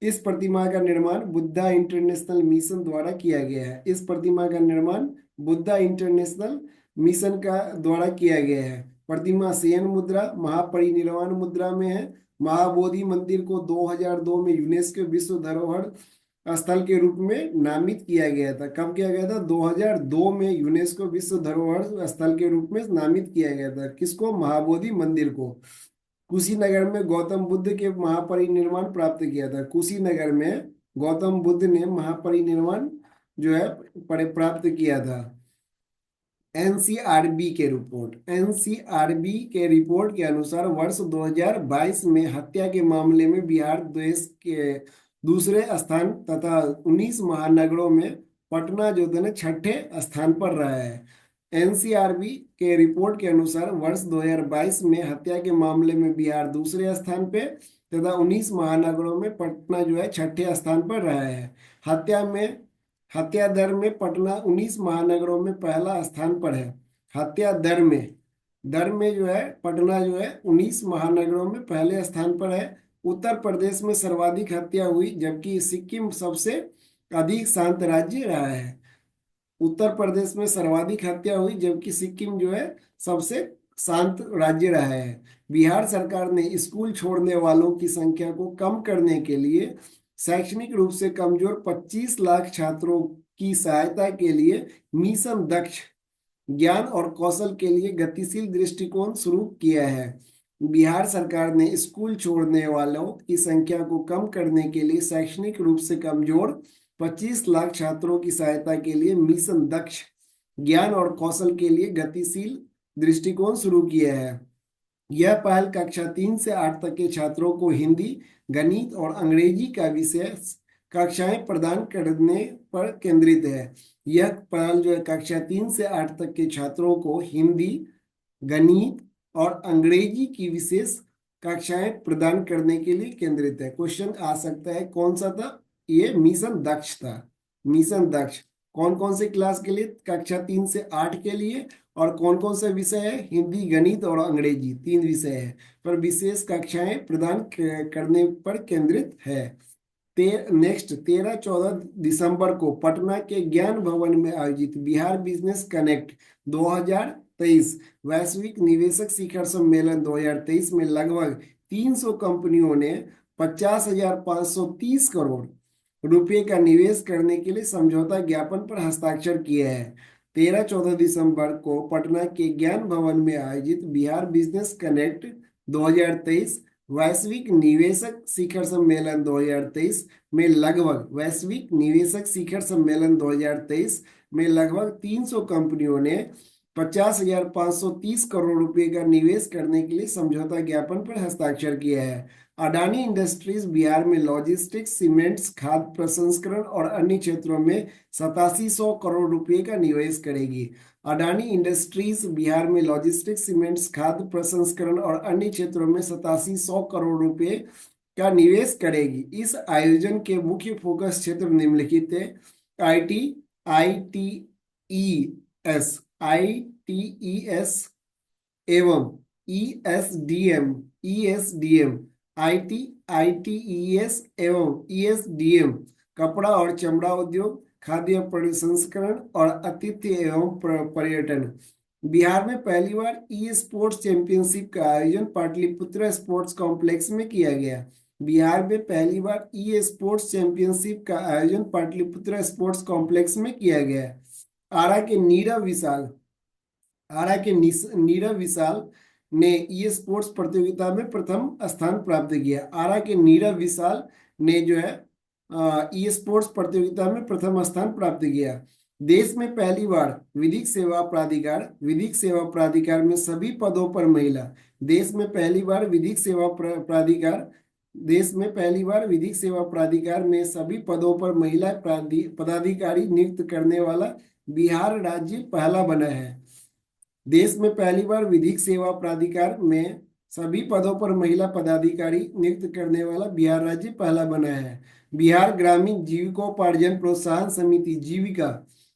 इस प्रतिमा का निर्माण बुद्धा इंटरनेशनल मिशन द्वारा किया गया है। इस प्रतिमा का निर्माण बुद्धा इंटरनेशनल मिशन का द्वारा किया गया है। प्रतिमा शयन मुद्रा महापरिनिर्वाण मुद्रा में है। महाबोधि मंदिर को 2002 में यूनेस्को विश्व धरोहर स्थल के रूप में नामित किया गया था। कब किया गया था? 2002 में यूनेस्को विश्व धरोहर स्थल के रूप में नामित किया गया था। किसको? महाबोधि मंदिर को। कुशीनगर में गौतम बुद्ध के महापरिनिर्वाण प्राप्त किया था। कुशीनगर में गौतम बुद्ध ने महापरिनिर्वाण जो है प्राप्त किया था। एनसीआरबी के रिपोर्ट के अनुसार वर्ष 2022 में हत्या के मामले में बिहार देश के दूसरे स्थान तथा 19 महानगरों में पटना जो है छठे स्थान पर रहा है। एनसीआरबी के रिपोर्ट के अनुसार वर्ष 2022 में हत्या के मामले में बिहार दूसरे स्थान पे तथा 19 महानगरों में पटना जो है छठे स्थान पर रहा है। हत्या में हत्या दर में पटना 19 महानगरों में पहला स्थान पर है। हत्या दर में जो है पटना जो है 19 महानगरों में पहले स्थान पर है। उत्तर प्रदेश में सर्वाधिक हत्या हुई जबकि सिक्किम सबसे अधिक शांत राज्य रहा है। उत्तर प्रदेश में सर्वाधिक हत्या हुई जबकि सिक्किम जो है सबसे शांत राज्य रहा है। बिहार सरकार ने स्कूल छोड़ने वालों की संख्या को कम करने के लिए शैक्षणिक रूप से कमजोर 25 लाख छात्रों की सहायता के लिए मिशन दक्ष ज्ञान और कौशल के लिए गतिशील दृष्टिकोण शुरू किया है। बिहार सरकार ने स्कूल छोड़ने वालों की संख्या को कम करने के लिए शैक्षणिक रूप से कमजोर 25 लाख छात्रों की सहायता के लिए मिशन दक्ष ज्ञान और कौशल के लिए गतिशील दृष्टिकोण शुरू किया है। यह पहल कक्षा 3 से 8 तक के छात्रों को हिंदी, गणित और अंग्रेजी का विषय कक्षाएं प्रदान करने पर केंद्रित है। यह पहल जो है कक्षा 3 से 8 तक के छात्रों को हिंदी, गणित और अंग्रेजी की विशेष कक्षाएं प्रदान करने के लिए केंद्रित है। क्वेश्चन आ सकता है कौन सा था? ये मिशन दक्ष था। मिशन दक्ष कौन कौन से क्लास के लिए? कक्षा 3 से 8 के लिए। और कौन कौन से विषय है? हिंदी, गणित और अंग्रेजी, 3 विषय है पर विशेष कक्षाएं प्रदान करने पर केंद्रित है। नेक्स्ट 13-14 दिसंबर को पटना के ज्ञान भवन में आयोजित बिहार बिजनेस कनेक्ट 2023 वैश्विक निवेशक शिखर सम्मेलन 2023 में लगभग 300 कंपनियों ने 50,530 करोड़ रुपए का निवेश करने के लिए समझौता ज्ञापन पर हस्ताक्षर किए हैं। 13-14 दिसंबर को पटना के ज्ञान भवन में आयोजित बिहार बिजनेस कनेक्ट 2023 वैश्विक निवेशक शिखर सम्मेलन 2023 में लगभग वैश्विक निवेशक शिखर सम्मेलन 2023 में लगभग 300 कंपनियों ने 50,530 करोड़ रुपए का निवेश करने के लिए समझौता ज्ञापन पर हस्ताक्षर किया है। अडानी इंडस्ट्रीज बिहार में लॉजिस्टिक्स, सीमेंट्स, खाद्य प्रसंस्करण और अन्य क्षेत्रों में 8700 करोड़ रुपए का निवेश करेगी। अडानी इंडस्ट्रीज बिहार में लॉजिस्टिक्स, सीमेंट्स, खाद्य प्रसंस्करण और अन्य क्षेत्रों में 8700 करोड़ रुपए का निवेश करेगी। इस आयोजन के मुख्य फोकस क्षेत्र निम्नलिखित है: आईटी, आईटीईएस, आईटीईएस एवं ईएसडीएम, ईएसडीएम, आईटी, आईटीईएस एवं ईएसडीएम, कपड़ा और चमड़ा उद्योग, खाद्य प्रसंस्करण और आतिथ्य एवं पर्यटन। बिहार में पहली बार ई स्पोर्ट्स चैंपियनशिप का आयोजन पाटलिपुत्र स्पोर्ट्स कॉम्प्लेक्स में किया गया। बिहार में पहली बार ई स्पोर्ट्स चैंपियनशिप का आयोजन पाटलिपुत्र स्पोर्ट्स कॉम्प्लेक्स में किया गया। आरा के नीरव विशाल नीरव विशाल ने ये स्पोर्ट्स प्रतियोगिता में प्रथम स्थान प्राप्त किया। आरा के नीरव विशाल ने जो है ये स्पोर्ट्स प्रतियोगिता में प्रथम स्थान प्राप्त किया। देश में पहली बार विधिक सेवा प्राधिकार में सभी पदों पर महिला। देश में पहली बार विधिक सेवा प्राधिकार में सभी पदों पर महिला पदाधिकारी नियुक्त करने वाला बिहार राज्य पहला बना है। देश में पहली बार विधिक सेवा प्राधिकार में सभी पदों पर महिला पदाधिकारी नियुक्त करने वाला बिहार राज्य पहला बना है। बिहार ग्रामीण जीविकोपार्जन प्रोत्साहन समिति जीविका,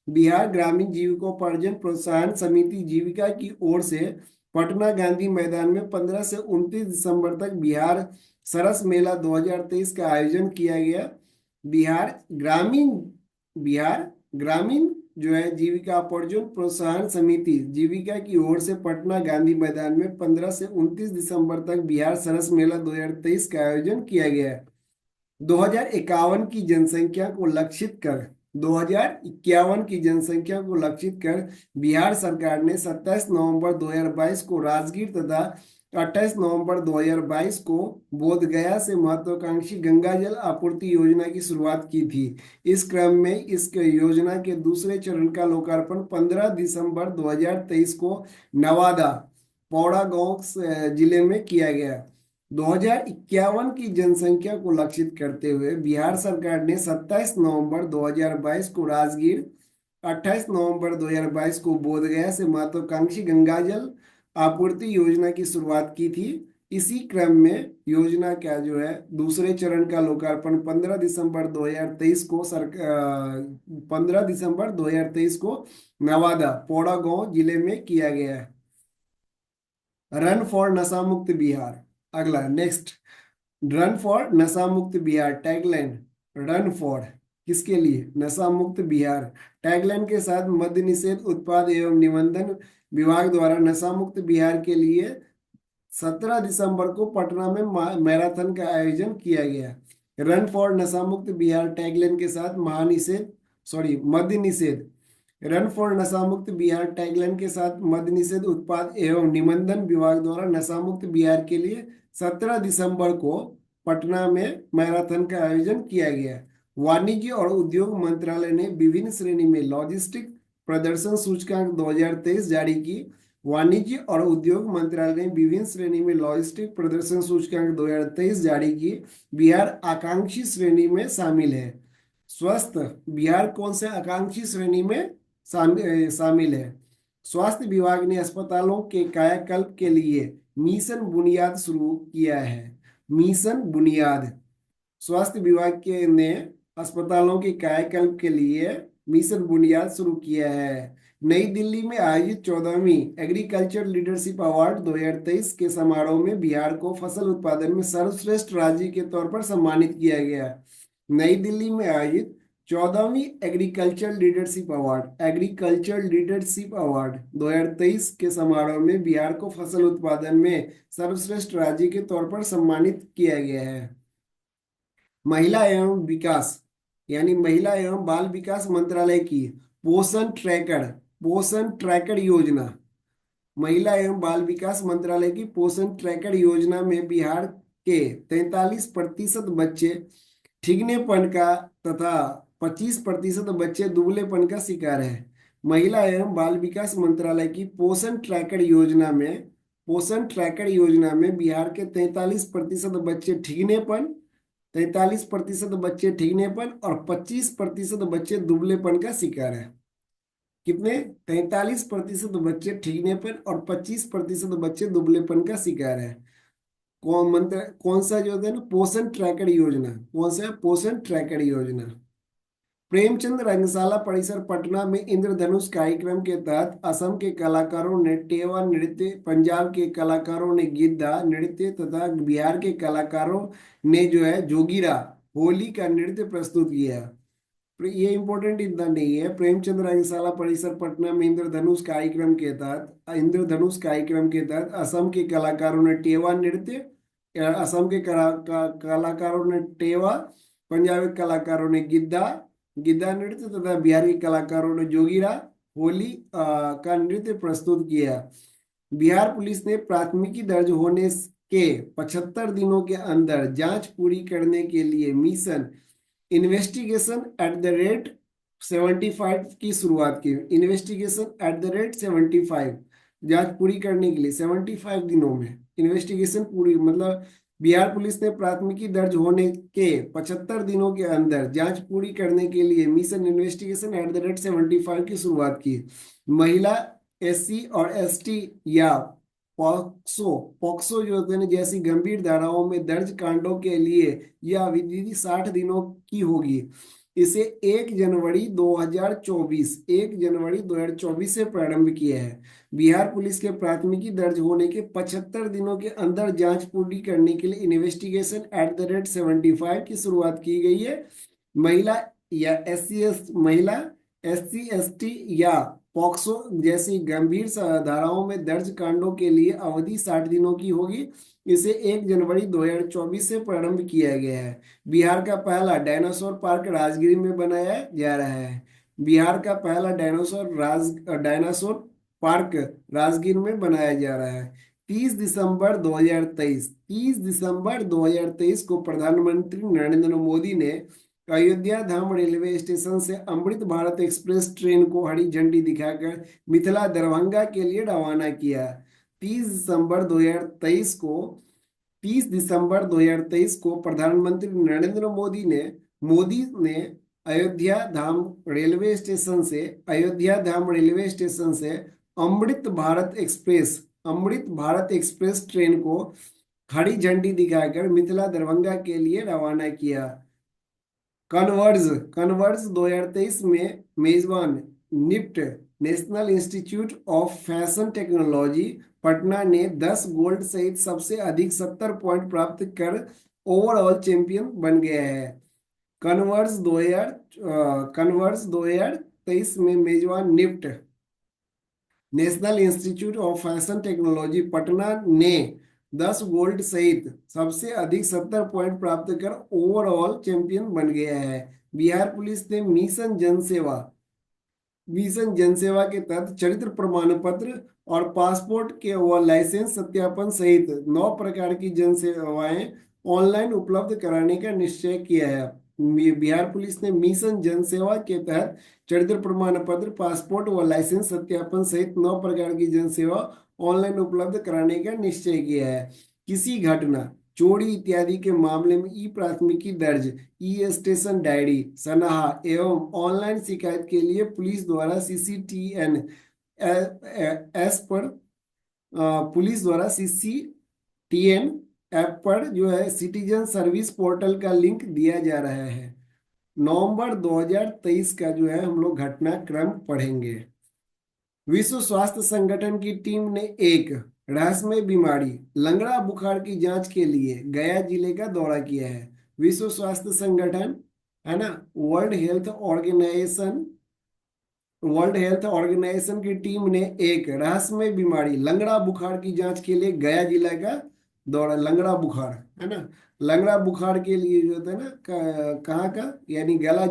बिहार ग्रामीण जीविकोपार्जन प्रोत्साहन समिति जीविका की ओर से पटना गांधी मैदान में 15 से 29 दिसंबर तक बिहार सरस मेला 2023 का आयोजन किया गया। बिहार ग्रामीण बिहार ग्रामीण जो है जीविका उपार्जन प्रोत्साहन समिति जीविका की ओर से पटना गांधी मैदान में 15 से 29 दिसंबर तक बिहार सरस मेला 2023 का आयोजन किया गया है। 2051 की जनसंख्या को लक्षित कर 2051 की जनसंख्या को लक्षित कर बिहार सरकार ने 27 नवंबर 2022 को राजगीर तथा 28 नवंबर 2022 को बोधगया से महत्वाकांक्षी गंगा जल आपूर्ति योजना की शुरुआत की थी। इस क्रम में इस योजना के दूसरे चरण का लोकार्पण 15 दिसंबर 2023 को नवादा पौड़ा गांव जिले में किया गया। 2051 की जनसंख्या को लक्षित करते हुए बिहार सरकार ने 27 नवंबर 2022 को राजगीर, 28 नवंबर 2022 को बोधगया से महत्वाकांक्षी गंगा जल आपूर्ति योजना की शुरुआत की थी। इसी क्रम में योजना का जो है दूसरे चरण का लोकार्पण 15 दिसंबर 2023 को 15 दिसंबर 2023 को नवादा पौड़ा गांव जिले में किया गया है। रन फॉर नशा मुक्त बिहार। अगला नेक्स्ट, रन फॉर नशा मुक्त बिहार टैगलाइन। रन फॉर किसके लिए? नशा मुक्त बिहार। टैगलाइन के साथ मद्य निषेध उत्पाद एवं निबंधन विभाग द्वारा नशा मुक्त बिहार के लिए 17 दिसंबर को पटना में मैराथन का आयोजन किया गया। रन फॉर नशा मुक्त बिहार टैगलाइन के साथ मद्य निषेध। रन फॉर नशा मुक्त बिहार टैगलाइन के साथ मद्य निषेध उत्पाद एवं निबंधन विभाग द्वारा नशा मुक्त बिहार के लिए 17 दिसंबर को पटना में मैराथन का आयोजन किया गया। वाणिज्य और उद्योग मंत्रालय ने विभिन्न श्रेणी में लॉजिस्टिक प्रदर्शन सूचकांक 2023 जारी की। वाणिज्य और उद्योग मंत्रालय ने विभिन्न श्रेणी में लॉजिस्टिक प्रदर्शन सूचकांक 2023 जारी की। बिहार आकांक्षी श्रेणी में शामिल है। स्वस्थ बिहार कौन से आकांक्षी श्रेणी में शामिल है? स्वास्थ्य विभाग ने अस्पतालों के कायाकल्प के लिए मिशन बुनियाद शुरू किया है। मिशन बुनियाद। स्वास्थ्य विभाग के ने अस्पतालों के कायाकल्प के लिए मिशन बुनियाद शुरू किया है। नई दिल्ली में आयोजित 14वीं एग्रीकल्चर लीडरशिप अवार्ड 2023 के समारोह में बिहार को फसल उत्पादन में सर्वश्रेष्ठ राज्य के तौर पर सम्मानित किया गया। नई दिल्ली में आयोजित 14वीं एग्रीकल्चर लीडरशिप अवार्ड 2023 के समारोह में बिहार को फसल उत्पादन में सर्वश्रेष्ठ राज्य के तौर पर सम्मानित किया गया है। महिला एवं विकास महिला एवं बाल विकास मंत्रालय की पोषण ट्रैकर योजना। महिला एवं बाल विकास मंत्रालय की पोषण ट्रैकर योजना में बिहार के 43% बच्चे ठिगनेपन का तथा 25% बच्चे दुबलेपन का शिकार है। महिला एवं बाल विकास मंत्रालय की पोषण ट्रैकर योजना में बिहार के 43% बच्चे ठिगनेपन 43% और 25% बच्चे दुबलेपन का शिकार है। कितने? 43% बच्चे ठिगनेपन और 25% बच्चे दुबलेपन का शिकार है। कौन सा जो है ना पोषण ट्रैकर योजना? कौन सा? पोषण ट्रैकर योजना। प्रेमचंद रंगशाला परिसर पटना में इंद्रधनुष कार्यक्रम के तहत असम के कलाकारों ने टेवा नृत्य, पंजाब के कलाकारों ने गिद्धा नृत्य तथा बिहार के कलाकारों ने जो है जोगिरा होली का नृत्य प्रस्तुत किया। ये इंपॉर्टेंट इतना नहीं है। प्रेमचंद रंगशाला परिसर पटना में इंद्रधनुष कार्यक्रम के तहत असम के कलाकारों ने टेवा नृत्य, कलाकारों ने टेवा, पंजाबी कलाकारों ने गिद्धा नृत्य तथा बिहारी कलाकारों ने जोगिरा होली का नृत्य प्रस्तुत किया। बिहार पुलिस ने प्राथमिकी दर्ज होने के 75 दिनों के अंदर जांच पूरी करने के लिए मिशन इन्वेस्टिगेशन @75 की शुरुआत की। इन्वेस्टिगेशन @75 जांच पूरी करने के लिए 75 दिनों में इन्वेस्टिगेशन पूरी मतलब बिहार पुलिस ने प्राथमिकी दर्ज होने के 75 दिनों के अंदर जांच पूरी करने के लिए मिशन इन्वेस्टिगेशन @75 की शुरुआत की। महिला, SC और ST या पॉक्सो जो होते हैं जैसी गंभीर धाराओं में दर्ज कांडों के लिए यह अवधि 60 दिनों की होगी। इसे 1 जनवरी 2024 से प्रारंभ किया है। बिहार पुलिस के प्राथमिकी दर्ज होने के 75 दिनों के अंदर जांच पूरी करने के लिए इन्वेस्टिगेशन @75 की शुरुआत की गई है। महिला या SC ST या पॉक्सो जैसी गंभीर धाराओं में दर्ज कांडों के लिए अवधि 60 दिनों की होगी। इसे 1 जनवरी 2024 से प्रारंभ किया गया है। बिहार का पहला डायनासोर पार्क राजगीर में बनाया जा रहा है। बिहार का पहला डायनासोर पार्क राजगीर में बनाया जा रहा है। 30 दिसंबर 2023 को प्रधानमंत्री नरेंद्र मोदी ने अयोध्या धाम रेलवे स्टेशन से अमृत भारत एक्सप्रेस ट्रेन को हरी झंडी दिखाकर मिथिला दरभंगा के लिए रवाना किया। 30 दिसंबर 2023 को 30 दिसंबर 2023 को प्रधानमंत्री नरेंद्र मोदी ने अयोध्या धाम रेलवे स्टेशन से अमृत भारत एक्सप्रेस ट्रेन को हरी झंडी दिखाकर मिथिला दरभंगा के लिए रवाना किया। कन्वर्ज कन्वर्ज 2023 में मेजबान NIFT National Institute of Fashion Technology Patna ने 10 गोल्ड सहित सबसे अधिक 70 पॉइंट प्राप्त कर ओवरऑल चैंपियन बन गया है। कन्वर्ज 2023 में मेजबान NIFT National Institute of Fashion Technology Patna ने 10 गोल्ड सहित सबसे अधिक 70 पॉइंट प्राप्त कर ओवरऑल चैंपियन बन गया है। बिहार पुलिस ने मिशन जनसेवा के तहत चरित्र प्रमाण पत्र और पासपोर्ट के व लाइसेंस सत्यापन सहित 9 प्रकार की जन सेवाएं ऑनलाइन उपलब्ध कराने का निश्चय किया है। बिहार पुलिस ने मिशन जनसेवा के तहत चरित्र प्रमाण पत्र, पासपोर्ट व लाइसेंस सत्यापन सहित 9 प्रकार की जन सेवा ऑनलाइन उपलब्ध कराने का निश्चय किया है। किसी घटना, चोरी इत्यादि के मामले में ई प्राथमिकी दर्ज, ई स्टेशन डायरी, सनाहा एवं ऑनलाइन शिकायत के लिए पुलिस द्वारा CCTN ऐप पर जो है सिटीजन सर्विस पोर्टल का लिंक दिया जा रहा है। नवंबर 2023 का जो है हम लोग घटनाक्रम पढ़ेंगे। विश्व स्वास्थ्य संगठन की टीम ने एक रहस्यमय बीमारी लंगड़ा बुखार की जांच के लिए गया जिले का दौरा किया है। विश्व स्वास्थ्य संगठन है ना, वर्ल्ड हेल्थ ऑर्गेनाइजेशन की टीम ने एक रहस्यमय बीमारी लंगड़ा बुखार की जांच के लिए गया जिला का दौरा, लंगड़ा बुखार है ना, लंगड़ा बुखार के लिए जो होता है ना, कहाँ का, यानी गया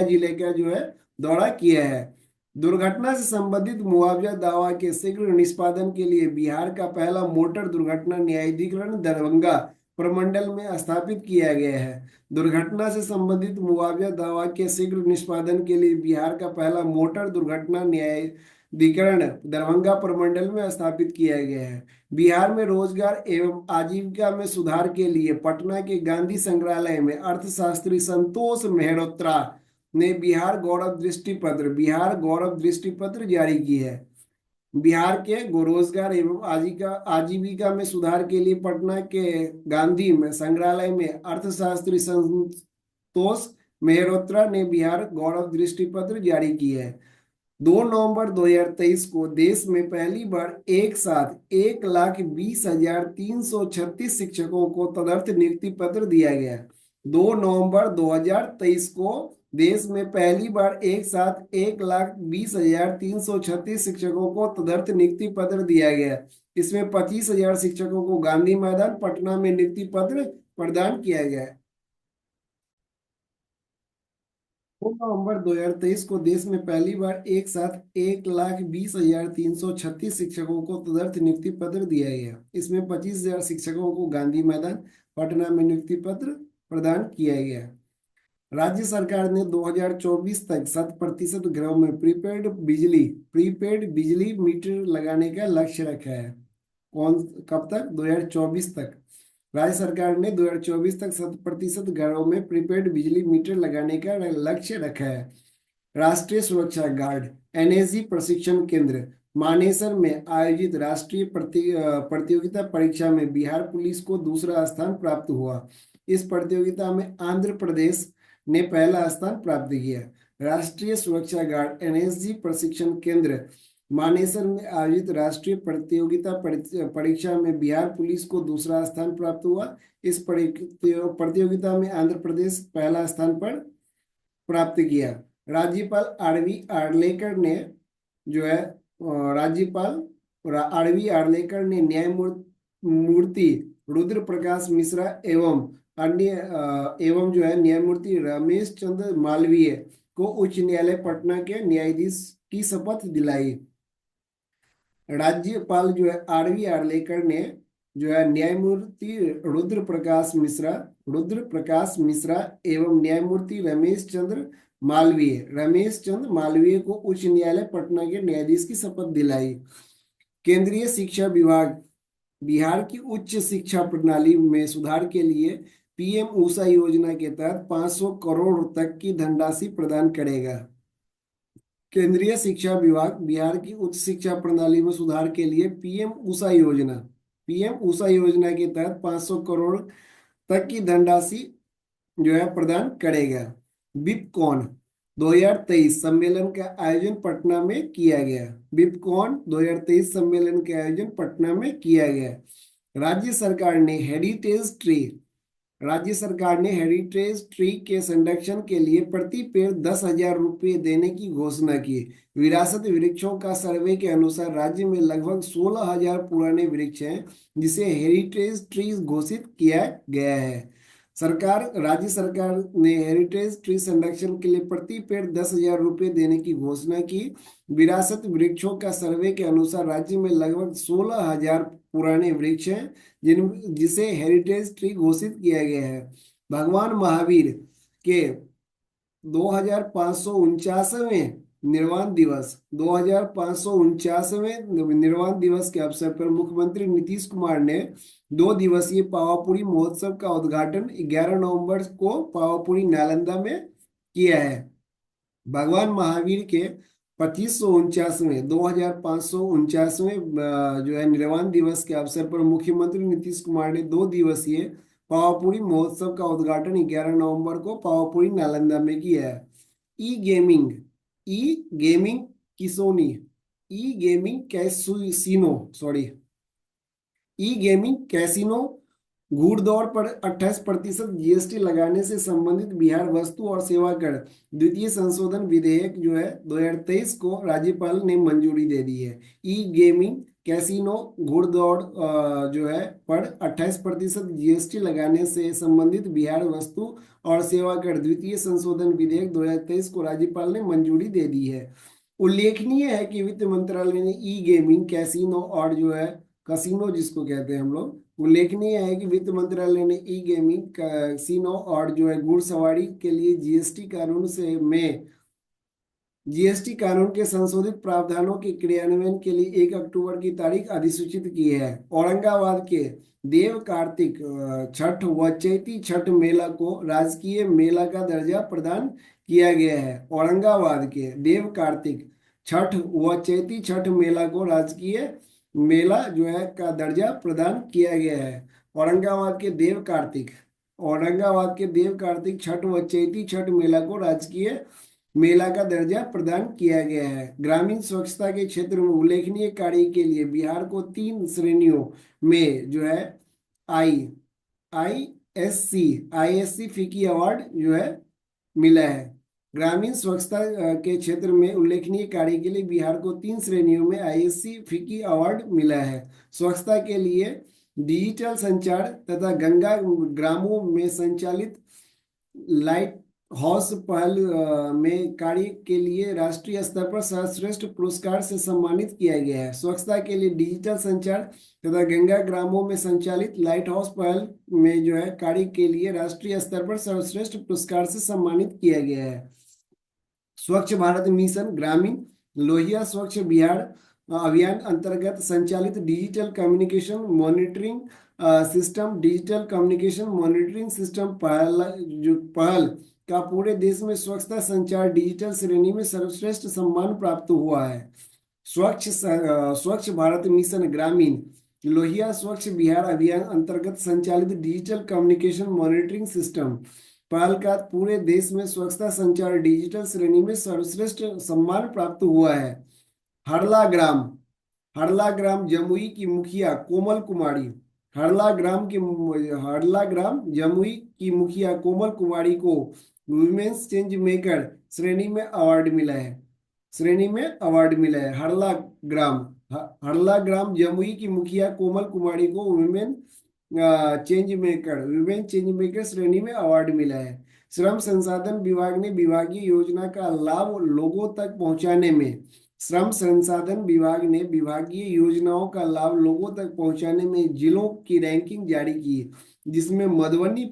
जिले का जो है दौरा किया है। दुर्घटना से संबंधित मुआवजा दावा के शीघ्र निष्पादन के लिए बिहार का पहला मोटर दुर्घटना न्यायाधिकरण दरभंगा प्रमंडल में स्थापित किया गया है। दुर्घटना से संबंधित मुआवजा दावा के शीघ्र निष्पादन के लिए बिहार का पहला मोटर दुर्घटना न्यायाधिकरण दरभंगा प्रमंडल में स्थापित किया गया है। बिहार में रोजगार एवं आजीविका में सुधार के लिए पटना के गांधी संग्रहालय में अर्थशास्त्री संतोष मेहरोत्रा ने बिहार गौरव दृष्टि पत्र जारी की है। बिहार के रोजगार एवं आजीविका में सुधार के लिए पटना के गांधी में संग्रहालय में अर्थशास्त्री संतोष मेहरोत्रा ने बिहार गौरव दृष्टि पत्र जारी की है। 2 नवंबर 2023 को देश में पहली बार एक साथ 1,20,336 शिक्षकों को तदर्थ नियुक्ति पत्र दिया गया। 2 नवंबर 2023 को देश में पहली बार एक साथ 1,20,336 शिक्षकों को तदर्थ नियुक्ति पत्र दिया गया। इसमें 25,000 शिक्षकों को गांधी मैदान पटना में नियुक्ति पत्र प्रदान किया गया। 2 नवंबर 2023 को देश में पहली बार एक साथ 1,20,336 शिक्षकों को तदर्थ नियुक्ति पत्र दिया गया। इसमें 25,000 शिक्षकों को गांधी मैदान पटना में नियुक्ति पत्र प्रदान किया गया। राज्य सरकार ने 2024 तक 100% घरों में प्रीपेड बिजली मीटर लगाने का लक्ष्य रखा है। कब तक? 2024 तक। राज्य सरकार ने 2024 तक 100% घरों में प्रीपेड बिजली मीटर लगाने का लक्ष्य रखा है। राष्ट्रीय सुरक्षा गार्ड NSG प्रशिक्षण केंद्र मानेसर में आयोजित राष्ट्रीय प्रतियोगिता परीक्षा में बिहार पुलिस को दूसरा स्थान प्राप्त हुआ। इस प्रतियोगिता में आंध्र प्रदेश, ने पहला स्थान प्राप्त किया। राष्ट्रीय सुरक्षा गार्ड एनएसजी प्रशिक्षण केंद्र मानेसर में आयोजित राष्ट्रीय प्रतियोगिता परीक्षा में बिहार पुलिस को दूसरा स्थान प्राप्त हुआ। इस प्रतियोगिता में आंध्र प्रदेश पहला स्थान पर प्राप्त किया। राज्यपाल आरवी आर्लेकर ने जो है राज्यपाल आरवी आर्लेकर ने न्यायमूर्ति रुद्र प्रकाश मिश्रा एवं अन्य एवं जो है न्यायमूर्ति रमेश चंद्र मालवीय को उच्च न्यायालय पटना के न्यायाधीश की शपथ दिलाई। राज्यपाल जो है आरवी आर्लेकर ने जो है न्यायमूर्ति रुद्र प्रकाश मिश्रा एवं न्यायमूर्ति रमेश चंद्र मालवीय को उच्च न्यायालय पटना के न्यायाधीश की शपथ दिलाई। केंद्रीय शिक्षा विभाग बिहार की उच्च शिक्षा प्रणाली में सुधार के लिए पीएम ऊषा योजना के तहत 500 करोड़ तक की धनराशि प्रदान करेगा। केंद्रीय शिक्षा विभाग बिहार की उच्च शिक्षा प्रणाली में सुधार के लिए पीएम ऊषा योजना के तहत 500 करोड़ तक की धनराशि जो है प्रदान करेगा। बिपकॉन 2023 सम्मेलन का आयोजन पटना में किया गया। बिपकॉन 2023 सम्मेलन का आयोजन पटना में किया गया। राज्य सरकार ने हेरिटेज ट्री के संरक्षण के लिए प्रति पेड़ 10,000 रुपये देने की घोषणा की। विरासत वृक्षों का सर्वे के अनुसार राज्य में लगभग 16,000 पुराने वृक्ष हैं जिसे हेरिटेज ट्रीज घोषित किया गया है। राज्य सरकार ने हेरिटेज ट्री संरक्षण के लिए प्रति पेड़ 10,000 रुपये देने की घोषणा की। विरासत वृक्षों का सर्वे के अनुसार राज्य में लगभग 16,000 पुराने वृक्ष हैं जिसे हेरिटेज ट्री घोषित किया गया है। भगवान महावीर के 2549वें निर्वाण दिवस के अवसर पर मुख्यमंत्री नीतीश कुमार ने 2 दिवसीय पावापुरी महोत्सव का उद्घाटन 11 नवंबर को पावापुरी नालंदा में किया है। भगवान महावीर के 2549वें जो है निर्वाण दिवस के अवसर पर मुख्यमंत्री नीतीश कुमार ने 2 दिवसीय पावापुरी महोत्सव का उद्घाटन 11 नवंबर को पावापुरी नालंदा में किया है। ई गेमिंग कैसीनो घूड़दौड़ पर 28% जीएसटी लगाने से संबंधित बिहार वस्तु और सेवा कर द्वितीय संशोधन विधेयक जो है 2023 को राज्यपाल ने मंजूरी दे दी है। ई गेमिंग कैसीनो घुड़दौड़ जो है पर 28% जीएसटी लगाने से संबंधित बिहार वस्तु और सेवा कर द्वितीय संशोधन विधेयक 2023 को राज्यपाल ने मंजूरी दे दी है। उल्लेखनीय है कि वित्त मंत्रालय ने ई गेमिंग कैसीनो और जो है कसिनो जिसको कहते हैं हम लोग, उल्लेखनीय है कि वित्त मंत्रालय ने ई गेमिंग कैसीनो और जो है घुड़सवारी के लिए जीएसटी कानून के संशोधित प्रावधानों के क्रियान्वयन के लिए 1 अक्टूबर की तारीख अधिसूचित की है। औरंगाबाद के देव कार्तिक छठ व चैती छठ मेला को राजकीय मेला का दर्जा प्रदान किया गया है। औरंगाबाद के देव कार्तिक छठ व चैती छठ मेला को राजकीय मेला जो है का दर्जा प्रदान किया गया है। औरंगाबाद के देव कार्तिक छठ व चैती छठ मेला को राजकीय मेला का दर्जा प्रदान किया गया है। ग्रामीण स्वच्छता के क्षेत्र में उल्लेखनीय कार्य के लिए बिहार को 3 श्रेणियों में जो है आईएससी फिक्की अवार्ड जो है मिला है। ग्रामीण स्वच्छता के क्षेत्र में उल्लेखनीय कार्य के लिए बिहार को 3 श्रेणियों में आईएससी फिक्की अवार्ड मिला है। स्वच्छता के लिए डिजिटल संचार तथा गंगा ग्रामों में संचालित लाइट हाउस पहल में कार्य के लिए राष्ट्रीय स्तर पर सर्वश्रेष्ठ पुरस्कार से सम्मानित किया गया है। स्वच्छता के लिए डिजिटल संचार तथा गंगा ग्रामों में संचालित लाइट हाउस पहल में जो है कार्य के लिए राष्ट्रीय स्तर पर सर्वश्रेष्ठ पुरस्कार से सम्मानित किया गया है। स्वच्छ भारत मिशन ग्रामीण लोहिया स्वच्छ बिहार अभियान अंतर्गत संचालित डिजिटल कम्युनिकेशन मॉनिटरिंग सिस्टम पहल का पूरे देश में स्वच्छता संचार डिजिटल श्रेणी में सर्वश्रेष्ठ सम्मान प्राप्त हुआ है। स्वच्छ भारत मिशन ग्रामीण लोहिया स्वच्छ बिहार अभियान अंतर्गत संचालित डिजिटल कम्युनिकेशन मॉनिटरिंग सिस्टम पहल का पूरे देश में स्वच्छता संचार डिजिटल श्रेणी में सर्वश्रेष्ठ सम्मान प्राप्त हुआ है। हरला ग्राम, हरला ग्राम जमुई की मुखिया कोमल कुमारी, हरला ग्राम जमुई की मुखिया कोमल कुमारी को वुमेन्स चेंज मेकर श्रेणी में अवार्ड मिला है। ग्राम हरला ग्राम जमुई की मुखिया कोमल कुमारी को वुमेन चेंज मेकर श्रेणी में अवार्ड मिला है। श्रम संसाधन विभाग ने विभागीय योजना का लाभ लोगों तक पहुंचाने में श्रम संसाधन विभाग ने विभागीय योजनाओं का लाभ लोगों तक पहुंचाने में जिलों की रैंकिंग जारी की, जिसमें मधुबनी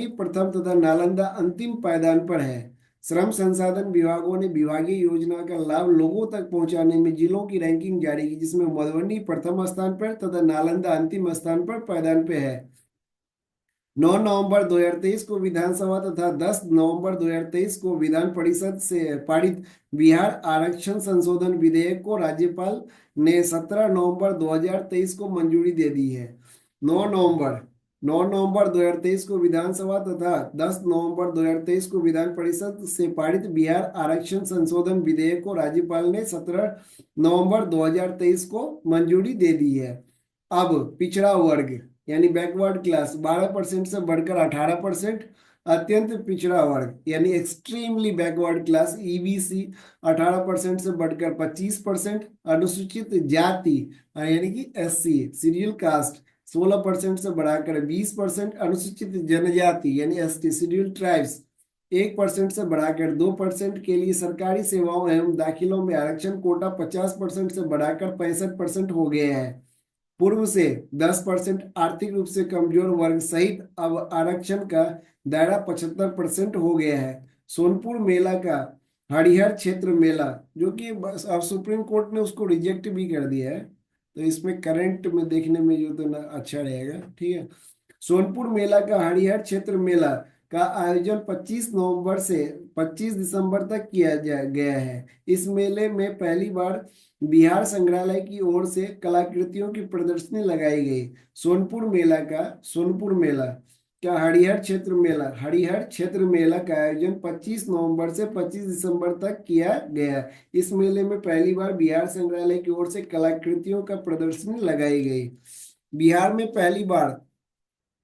प्रथम तथा नालंदा अंतिम पायदान पर है। श्रम संसाधन विभागों ने विभागीय योजना का लाभ लोगों तक पहुंचाने में जिलों की रैंकिंग जारी की, जिसमें मधुबनी प्रथम स्थान पर तथा नालंदा अंतिम स्थान पर पायदान पे है। 9 नवंबर 2023 को विधानसभा तथा 10 नवंबर 2023 को विधान परिषद से पारित बिहार आरक्षण संशोधन विधेयक को राज्यपाल ने 17 नवंबर 2023 को मंजूरी दे दी है। 9 नवंबर 9 नवंबर 2023 को विधानसभा तथा 10 नवंबर 2023 को विधान परिषद से पारित बिहार आरक्षण संशोधन विधेयक को राज्यपाल ने 17 नवंबर 2023 को मंजूरी दे दी है। अब पिछड़ा वर्ग यानी बैकवर्ड क्लास 12% से बढ़कर 18%, अत्यंत पिछड़ा वर्ग यानी एक्सट्रीमली बैकवर्ड क्लास ईबीसी 18% से बढ़कर 25%, अनुसूचित जाति यानी कि एससी शेड्यूल कास्ट 16% से बढ़ाकर 20%, अनुसूचित जनजाति यानी एसटी शेड्यूल ट्राइब्स 1% से बढ़ाकर 2% के लिए सरकारी सेवाओं एवं दाखिलों में आरक्षण कोटा 50% से बढ़ाकर 65% हो गया है। पूर्व से 10% आर्थिक रूप से कमजोर वर्ग सहित अब आरक्षण का दायरा 75% हो गया है। सोनपुर मेला का हरिहर क्षेत्र मेला, जो कि अब सुप्रीम कोर्ट ने उसको रिजेक्ट भी कर दिया है, तो इसमें करंट में देखने में जो तो ना अच्छा रहेगा। ठीक है। सोनपुर मेला का हरिहर क्षेत्र मेला का आयोजन 25 नवंबर से 25 दिसंबर तक गया है। इस मेले में पहली बार बिहार संग्रहालय की ओर से कलाकृतियों की प्रदर्शनी लगाई गई। सोनपुर मेला का हरिहर क्षेत्र मेला का आयोजन 25 नवंबर से 25 दिसंबर तक किया गया। इस मेले में पहली बार बिहार संग्रहालय की ओर से कलाकृतियों का प्रदर्शनी लगाई गई। बिहार में पहली बार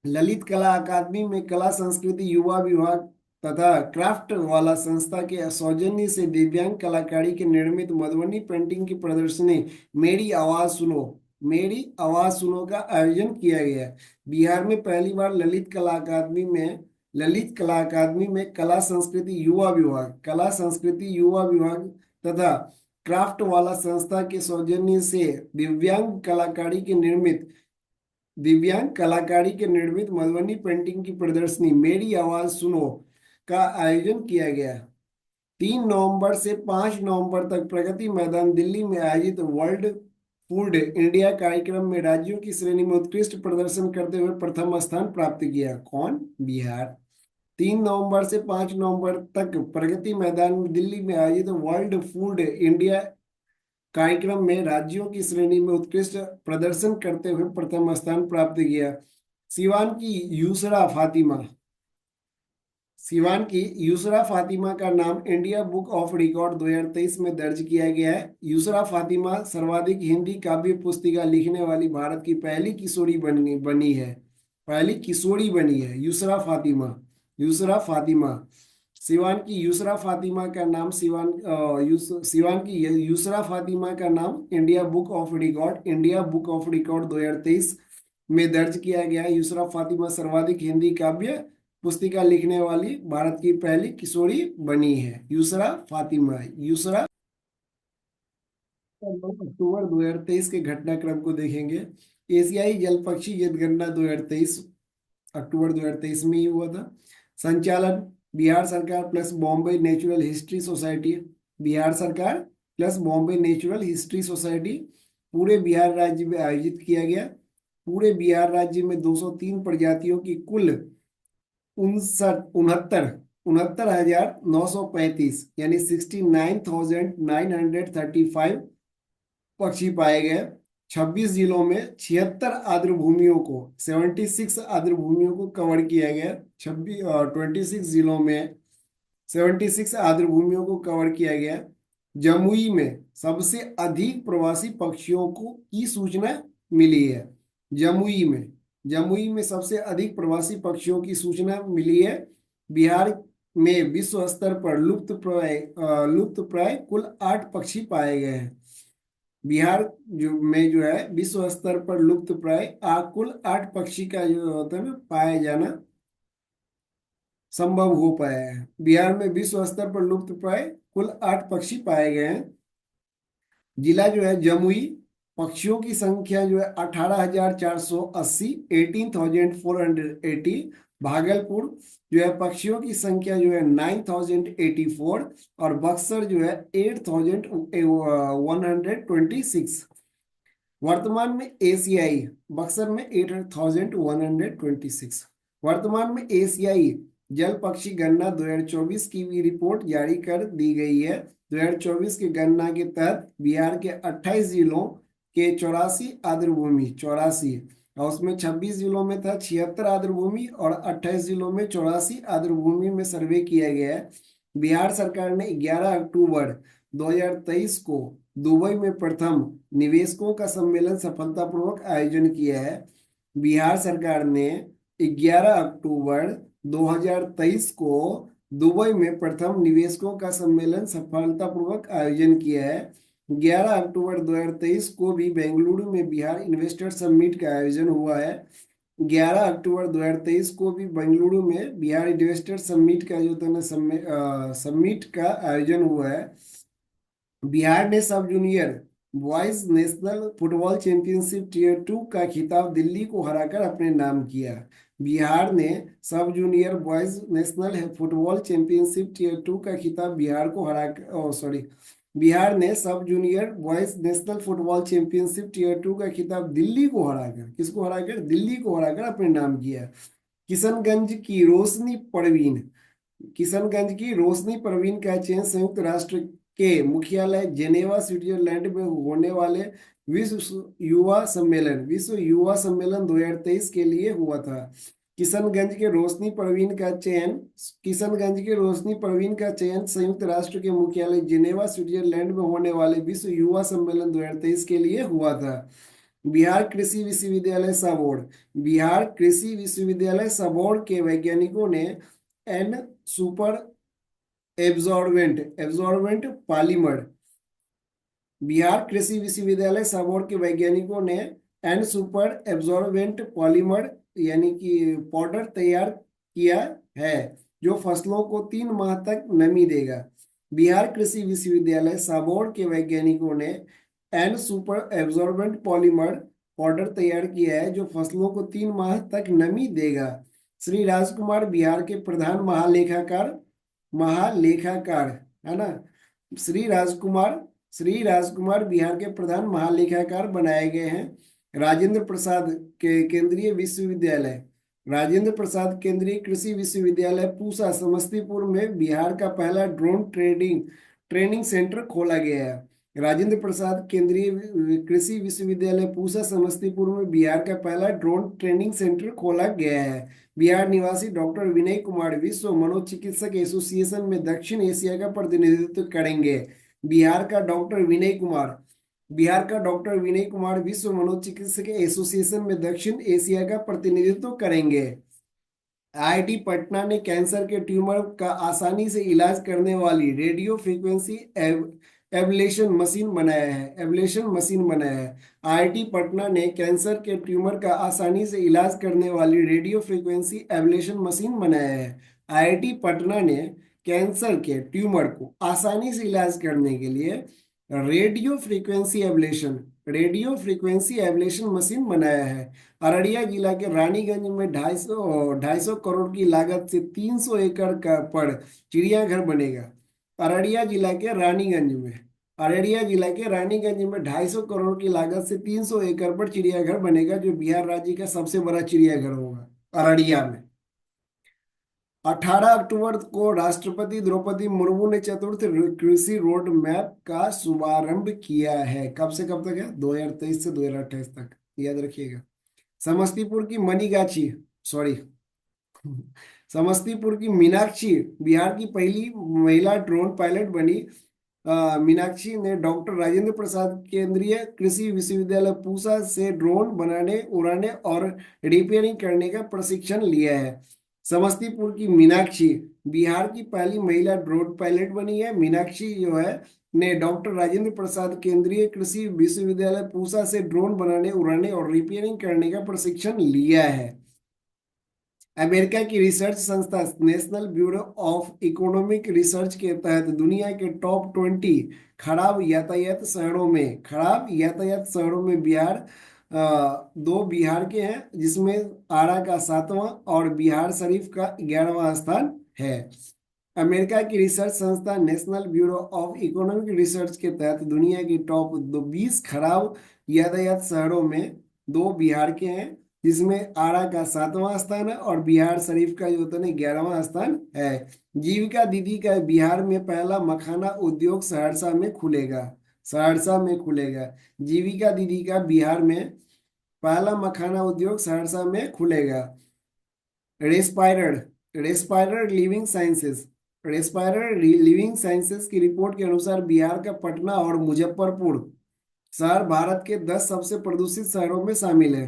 ललित कला अकादमी में कला संस्कृति युवा विभाग तथा क्राफ्ट वाला संस्था के सौजन्य से दिव्यांग कलाकारी के निर्मित मधुबनी पेंटिंग की प्रदर्शनी मेरी आवाज सुनो का आयोजन किया गया। बिहार में पहली बार ललित कला अकादमी में कला संस्कृति युवा विभाग तथा क्राफ्ट वाला संस्था के सौजन्य से दिव्यांग कलाकारी के निर्मित मधुबनी पेंटिंग की प्रदर्शनी मेरी आवाज सुनो का आयोजन किया गया। 3 नवंबर से 5 नवंबर तक प्रगति मैदान दिल्ली में आयोजित वर्ल्ड फूड इंडिया कार्यक्रम में राज्यों की श्रेणी में उत्कृष्ट प्रदर्शन करते हुए प्रथम स्थान प्राप्त किया। कौन? बिहार। 3 नवंबर से 5 नवंबर तक प्रगति मैदान दिल्ली में आयोजित वर्ल्ड फूड इंडिया कार्यक्रम में राज्यों की श्रेणी में उत्कृष्ट प्रदर्शन करते हुए प्रथम स्थान प्राप्त किया। सिवान की यूसरा फातिमा सिवान की यूसरा फातिमा का नाम इंडिया बुक ऑफ रिकॉर्ड 2023 में दर्ज किया गया है। यूसरा फातिमा सर्वाधिक हिंदी काव्य पुस्तिका लिखने वाली भारत की पहली किशोरी बनी है यूसरा फातिमा। सिवान की यूसरा फातिमा का नाम यूसरा फातिमा का नाम इंडिया बुक ऑफ रिकॉर्ड 2023 में दर्ज किया गया है। यूसरा फातिमा सर्वाधिक हिंदी काव्य पुस्तिका लिखने वाली भारत की पहली किशोरी बनी है। यूसरा अक्टूबर 2023 के घटनाक्रम को देखेंगे। एशियाई जल पक्षी जनगणना 2023 अक्टूबर 2023 में ही हुआ था। संचालन बिहार सरकार plus Bombay natural history society. पूरे बिहार राज्य में आयोजित किया गया। पूरे बिहार राज्य में 203 प्रजातियों की कुल 69,935 यानी 69,935 पक्षी पाए गए। 26 जिलों में 76 आर्द्र भूमियों को, 76 आर्द्र भूमियों को कवर किया गया। 26 जिलों में 76 आर्द्र भूमियों को कवर किया गया। जमुई में सबसे अधिक प्रवासी पक्षियों को की सूचना मिली है। जमुई में सबसे अधिक प्रवासी पक्षियों की सूचना मिली है। बिहार में विश्व स्तर पर लुप्त प्राय कुल 8 पक्षी पाए गए हैं। बिहार जो है विश्व स्तर पर लुप्त प्राय कुल 8 पक्षी का जो होता है ना पाया जाना संभव हो पाया है। बिहार में विश्व स्तर पर लुप्त प्राय कुल 8 पक्षी पाए गए हैं। जिला जो है जमुई, पक्षियों की संख्या जो है 18,480, 18,480। भागलपुर जो है पक्षियों की संख्या जो है 9,084। और बक्सर जो है 8,126। वर्तमान में एशियाई बक्सर में 8,126। वर्तमान में एशियाई जल पक्षी गणना 2024 की भी रिपोर्ट जारी कर दी गई है। 2024 की गणना के तहत बिहार के 28 जिलों के 84 आर्द्रभूमि, 84, और उसमें 26 जिलों में था 76 आर्द्रभूमि और 28 जिलों में 84 आर्द्रभूमि में सर्वे किया गया है। बिहार सरकार ने 11 अक्टूबर 2023 को दुबई में प्रथम निवेशकों का सम्मेलन सफलतापूर्वक आयोजन किया है। बिहार सरकार ने 11 अक्टूबर 2023 को दुबई में प्रथम निवेशकों का सम्मेलन सफलतापूर्वक आयोजन किया है। 11 अक्टूबर 2023 को भी बेंगलुरु में बिहार इन्वेस्टर समिट का आयोजन हुआ है। 11 अक्टूबर 2023 को भी बेंगलुरु में बिहार इन्वेस्टर समिट का जो था ना समिट का आयोजन हुआ है। बिहार ने sub junior boys national football championship tier 2 का खिताब दिल्ली को हराकर अपने नाम किया। बिहार ने sub junior boys national football championship tier 2 का खिताब बिहार ने sub junior boys national football championship tier 2 का खिताब दिल्ली को हराकर, किसको हराकर? दिल्ली को हराकर अपने नाम किया। किशनगंज की रोशनी परवीन किशनगंज की रोशनी परवीन का चयन संयुक्त राष्ट्र के मुख्यालय जेनेवा स्विट्जरलैंड में होने वाले विश्व युवा सम्मेलन 2023 के लिए हुआ था। किशनगंज के रोशनी परवीन का चयन संयुक्त राष्ट्र के मुख्यालय जेनेवा स्विट्जरलैंड में होने वाले विश्व युवा सम्मेलन 2023 के लिए हुआ था। बिहार कृषि विश्वविद्यालय सबौर के वैज्ञानिकों ने an super absorbent polymer Bihar Krishi Vishwavidyalaya Sabour के वैज्ञानिकों ने एन सुपर एब्जॉर्बेंट पॉलीमर यानी कि पाउडर तैयार किया है जो फसलों को 3 माह तक नमी देगा। बिहार कृषि विश्वविद्यालय सबौर के वैज्ञानिकों ने an super absorbent polymer powder तैयार किया है जो फसलों को 3 माह तक नमी देगा। श्री राजकुमार बिहार के प्रधान महालेखाकार है ना। श्री राजकुमार बिहार के प्रधान महालेखाकार बनाए गए हैं। राजेंद्र प्रसाद केंद्रीय कृषि विश्वविद्यालय पूसा समस्तीपुर में बिहार का पहला ड्रोन ट्रेनिंग सेंटर खोला गया है। राजेंद्र प्रसाद केंद्रीय कृषि विश्वविद्यालय पूसा समस्तीपुर में बिहार का पहला ड्रोन ट्रेनिंग सेंटर खोला गया है। बिहार निवासी डॉक्टर विनय कुमार विश्व मनोचिकित्सक एसोसिएशन में दक्षिण एशिया का प्रतिनिधित्व करेंगे। बिहार का डॉक्टर विनय कुमार विश्व मनोचिकित्सक एसोसिएशन में दक्षिण एशिया का प्रतिनिधित्व करेंगे। आईआईटी पटना ने कैंसर के ट्यूमर का आसानी से इलाज करने वाली रेडियो फ्रीक्वेंसी एब्लेशन मशीन बनाया है। आईआईटी पटना ने कैंसर के ट्यूमर का आसानी से इलाज करने वाली रेडियो फ्रीक्वेंसी एब्लेशन मशीन बनाया है। आईआईटी पटना ने कैंसर के ट्यूमर को आसानी से इलाज करने के लिए रेडियो फ्रीक्वेंसी एब्लेशन मशीन बनाया है। अररिया जिला के रानीगंज में 250 करोड़ की लागत से 300 एकड़ पर चिड़ियाघर बनेगा। अररिया जिला के रानीगंज में 250 करोड़ की लागत से 300 एकड़ पर चिड़ियाघर बनेगा जो बिहार राज्य का सबसे बड़ा चिड़ियाघर होगा अररिया में। 18 अक्टूबर को राष्ट्रपति द्रौपदी मुर्मू ने चतुर्थ कृषि रोड मैप का शुभारंभ किया है। कब से कब तक है? 2023 से 2028 तक, याद रखिएगा। समस्तीपुर की मनीगाछी, सॉरी, समस्तीपुर की मीनाक्षी बिहार की पहली महिला ड्रोन पायलट बनी। मीनाक्षी ने डॉक्टर राजेंद्र प्रसाद केंद्रीय कृषि विश्वविद्यालय पूसा से ड्रोन बनाने, उड़ाने और रिपेयरिंग करने का प्रशिक्षण लिया है। समस्तीपुर की मीनाक्षी बिहार की पहली महिला ड्रोन पायलट बनी है। मीनाक्षी जो है ने डॉक्टर राजेंद्र प्रसाद केंद्रीय कृषि विश्वविद्यालय पूसा से ड्रोन बनाने, उड़ाने और रिपेयरिंग करने का प्रशिक्षण लिया है। अमेरिका की रिसर्च संस्था national bureau of economic research के तहत दुनिया के टॉप 20 खराब यातायात शहरों में बिहार, दो बिहार के हैं, जिसमें आरा का 7वां और बिहार शरीफ का 11वां स्थान है। अमेरिका की रिसर्च संस्था national bureau of economic research के तहत दुनिया की टॉप 20 खराब यातायात शहरों में दो बिहार के हैं, जिसमें आरा का 7वां स्थान है और बिहार शरीफ का जो होता है 11वां स्थान है। जीविका दीदी का बिहार में पहला मखाना उद्योग सहरसा में खुलेगा। सहरसा में खुलेगा। जीविका दीदी का बिहार में पहला मखाना उद्योग सहरसा में खुलेगा। रेस्पायरर रेस्पायरर लिविंग साइंसेस रेस्पायरर लिविंग साइंसेस की रिपोर्ट के अनुसार बिहार का पटना और मुजफ्फरपुर शहर भारत के 10 सबसे प्रदूषित शहरों में शामिल है।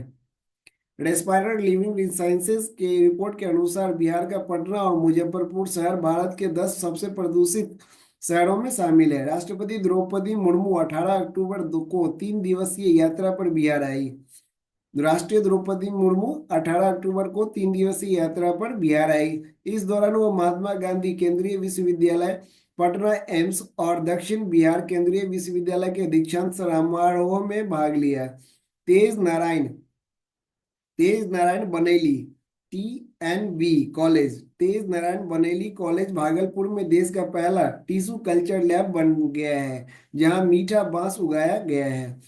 रेस्पायरर लिविंग साइंसेस के रिपोर्ट के अनुसार बिहार का पटना और मुजफ्फरपुर शहर भारत के 10 सबसे प्रदूषित शहरों में शामिल है। राष्ट्रपति द्रौपदी मुर्मू 18 अक्टूबर को 3 दिवसीय यात्रा पर बिहार आई। राष्ट्रीय द्रौपदी मुर्मू 18 अक्टूबर को 3 दिवसीय यात्रा पर बिहार आई। इस दौरान वो महात्मा गांधी केंद्रीय विश्वविद्यालय पटना, एम्स और दक्षिण बिहार केंद्रीय विश्वविद्यालय के दीक्षांत समारोह में भाग लिया। तेज नारायण तेज नारायण बनेली TNB कॉलेज तेज नारायण बनेली कॉलेज भागलपुर में देश का पहला टिश्यू कल्चर लैब बन गया है, जहां मीठा बांस उगाया गया है।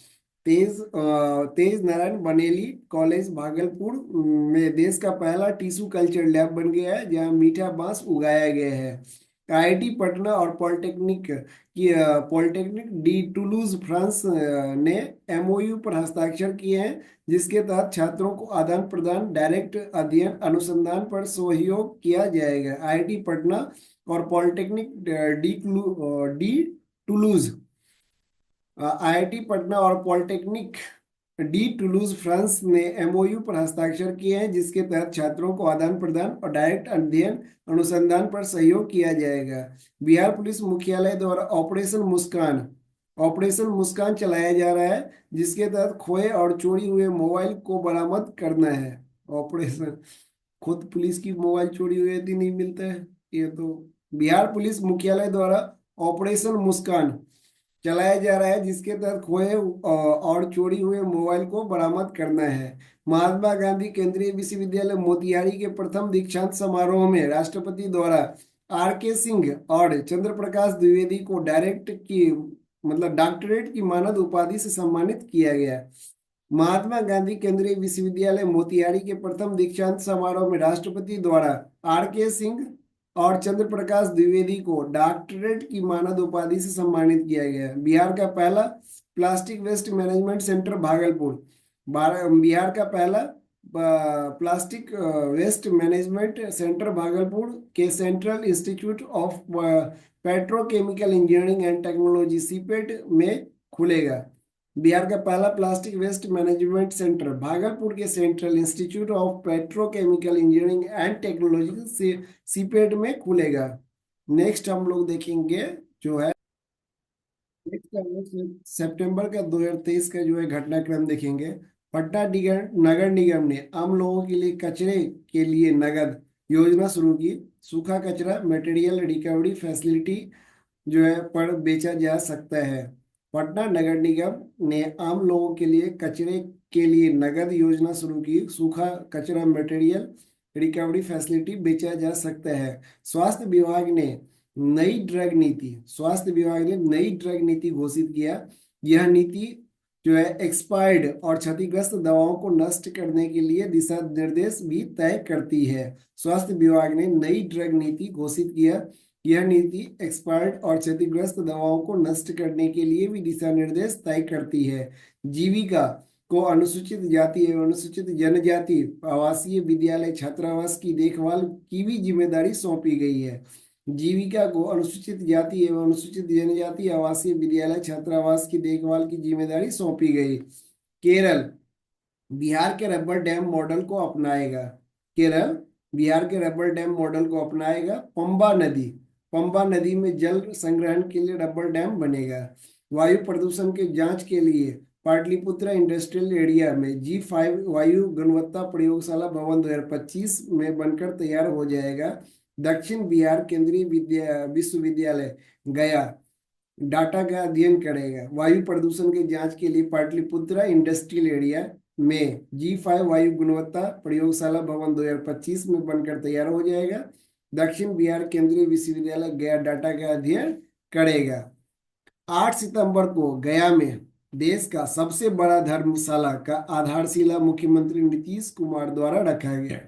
तेज नारायण बनेली कॉलेज भागलपुर में देश का पहला टिश्यू कल्चर लैब बन गया है, जहां मीठा बांस उगाया गया है। IIT पटना और पॉलिटेक्निक डी टुलूज फ्रांस ने MOU पर हस्ताक्षर किए हैं, जिसके तहत छात्रों को आदान प्रदान, डायरेक्ट अध्ययन अनुसंधान पर सहयोग किया जाएगा। IIT पटना और पॉलिटेक्निक डी टुलूज IIT पटना और पॉलिटेक्निक डी टुलूज फ्रांस ने MOU पर हस्ताक्षर किए हैं, जिसके तहत छात्रों को आदान प्रदान और डायरेक्ट अध्ययन अनुसंधान पर सहयोग किया जाएगा। बिहार पुलिस मुख्यालय द्वारा ऑपरेशन मुस्कान चलाया जा रहा है, जिसके तहत खोए और चोरी हुए मोबाइल को बरामद करना है। ऑपरेशन, खुद पुलिस की मोबाइल चोरी हुई यदि नहीं मिलता है ये तो। बिहार पुलिस मुख्यालय द्वारा ऑपरेशन मुस्कान चलाया जा रहा है, जिसके तहत खोए और चोरी हुए मोबाइल को बरामद करना है। महात्मा गांधी केंद्रीय विश्वविद्यालय मोतिहारी के प्रथम दीक्षांत समारोह में राष्ट्रपति द्वारा RK सिंह और चंद्र प्रकाश द्विवेदी को डॉक्टरेट की मानद उपाधि से सम्मानित किया गया। महात्मा गांधी केंद्रीय विश्वविद्यालय मोतिहारी के प्रथम दीक्षांत समारोह में राष्ट्रपति द्वारा RK सिंह और चंद्र प्रकाश द्विवेदी को डॉक्टरेट की मानद उपाधि से सम्मानित किया गया। बिहार का पहला plastic waste management centre Bhagalpur Bihar का पहला plastic waste management centre Bhagalpur के central institute of petrochemical engineering and technology CIPET में खुलेगा। बिहार का पहला plastic waste management centre Bhagalpur के central institute of petrochemical engineering and technology से सीपेट में खुलेगा। नेक्स्ट हम लोग देखेंगे जो है, नेक्स्ट हम लोग सितंबर का 2023 का जो है घटनाक्रम देखेंगे। पटना नगर निगम ने आम लोगों के लिए कचरे के लिए नगद योजना शुरू की। सूखा कचरा मटेरियल रिकवरी फैसिलिटी जो है पर बेचा जा सकता है। पटना नगर निगम ने आम लोगों के लिए कचरे के लिए नगद योजना शुरू की। सूखा कचरा मटेरियल रिकवरी फैसिलिटी बेचा जा सकता है। स्वास्थ्य विभाग ने नई ड्रग नीति घोषित किया। यह नीति जो है एक्सपायर्ड और क्षतिग्रस्त दवाओं को नष्ट करने के लिए दिशा निर्देश भी तय करती है। स्वास्थ्य विभाग ने नई ड्रग नीति घोषित किया। यह नीति एक्सपायर्ड और क्षतिग्रस्त दवाओं को नष्ट करने के लिए भी दिशा निर्देश तय करती है। जीविका को अनुसूचित जाति एवं अनुसूचित जनजाति आवासीय विद्यालय छात्रावास की देखभाल की भी जिम्मेदारी सौंपी गई है। जीविका को अनुसूचित जाति एवं अनुसूचित जनजाति आवासीय विद्यालय छात्रावास की देखभाल की जिम्मेदारी सौंपी गई। केरल बिहार के रबर डैम मॉडल को अपनाएगा। केरल बिहार के रबर डैम मॉडल को अपनाएगा। पंबा नदी में जल संग्रहण के लिए रबर डैम बनेगा। वायु प्रदूषण के जांच के लिए पाटलिपुत्रा इंडस्ट्रियल एरिया में G5 वायु गुणवत्ता प्रयोगशाला भवन 2025 में बनकर तैयार हो जाएगा। दक्षिण बिहार केंद्रीय विश्वविद्यालय गया डाटा का अध्ययन करेगा। वायु प्रदूषण के जांच के लिए पाटलिपुत्रा इंडस्ट्रियल एरिया में G5 वायु गुणवत्ता प्रयोगशाला भवन 2025 में बनकर तैयार हो जाएगा। दक्षिण बिहार केंद्रीय विश्वविद्यालय गया डाटा का अध्ययन करेगा। 8 सितंबर को गया में देश का सबसे बड़ा धर्मशाला का आधारशिला मुख्यमंत्री नीतीश कुमार द्वारा रखा गया।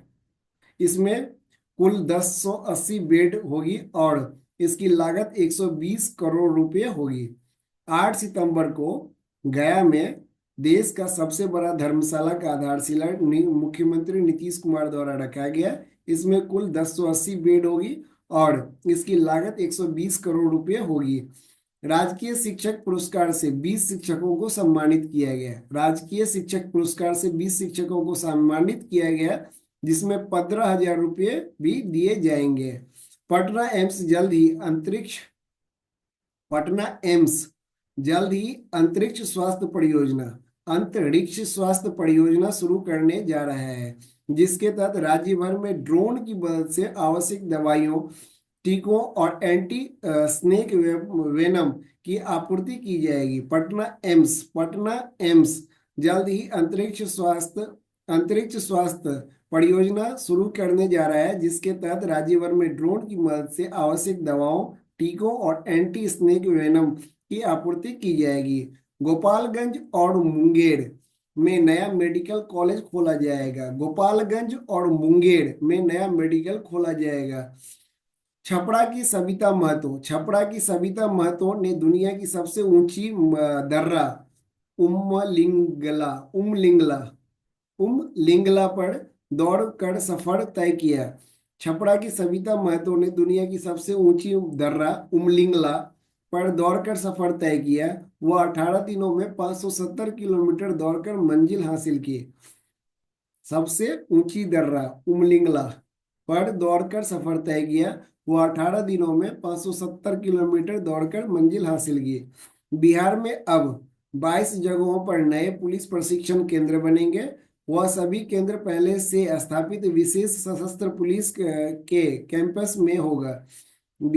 इसमें कुल 1080 बेड होगी और इसकी लागत 120 करोड़ रुपए होगी। 8 सितंबर को गया में देश का सबसे बड़ा धर्मशाला का आधारशिला मुख्यमंत्री नीतीश कुमार द्वारा रखा गया। इसमें कुल 1080 बेड होगी और इसकी लागत 120 करोड़ रुपए होगी। राजकीय शिक्षक पुरस्कार से 20 शिक्षकों को सम्मानित किया गया। राजकीय शिक्षक पुरस्कार से 20 शिक्षकों को सम्मानित किया गया, जिसमें 15,000 रुपये भी दिए जाएंगे। पटना एम्स जल्द ही अंतरिक्ष पटना एम्स जल्द ही अंतरिक्ष स्वास्थ्य परियोजना शुरू करने जा रहा है, जिसके तहत राज्य भर में ड्रोन की मदद से आवश्यक दवाइयों, टीकों और एंटी स्नेक वेनम की आपूर्ति की जाएगी। पटना एम्स जल्द ही अंतरिक्ष स्वास्थ्य परियोजना शुरू करने जा रहा है, जिसके तहत राज्य भर में ड्रोन की मदद से आवश्यक दवाओं, टीकों और एंटी स्नेक वेनम की आपूर्ति की जाएगी। गोपालगंज और मुंगेर में नया मेडिकल कॉलेज खोला जाएगा। गोपालगंज और मुंगेर में नया मेडिकल खोला जाएगा। छपरा की सविता महतो ने दुनिया की सबसे ऊंची दर्रा उमलिंगला उमलिंगला पर दौड़कर सफर तय किया। छपरा की सविता महतो ने दुनिया की सबसे ऊंची दर्रा उमलिंगला पर दौड़कर सफर तय किया। वह 18 दिनों में 570 किलोमीटर दौड़कर मंजिल हासिल की। सबसे ऊंची दर्रा उमलिंगला पर दौड़कर सफर तय किया। वह 18 दिनों में 570 किलोमीटर दौड़कर मंजिल हासिल की। बिहार में अब 22 जगहों पर नए पुलिस प्रशिक्षण केंद्र बनेंगे। वह सभी केंद्र पहले से स्थापित विशेष सशस्त्र पुलिस के कैंपस में होगा।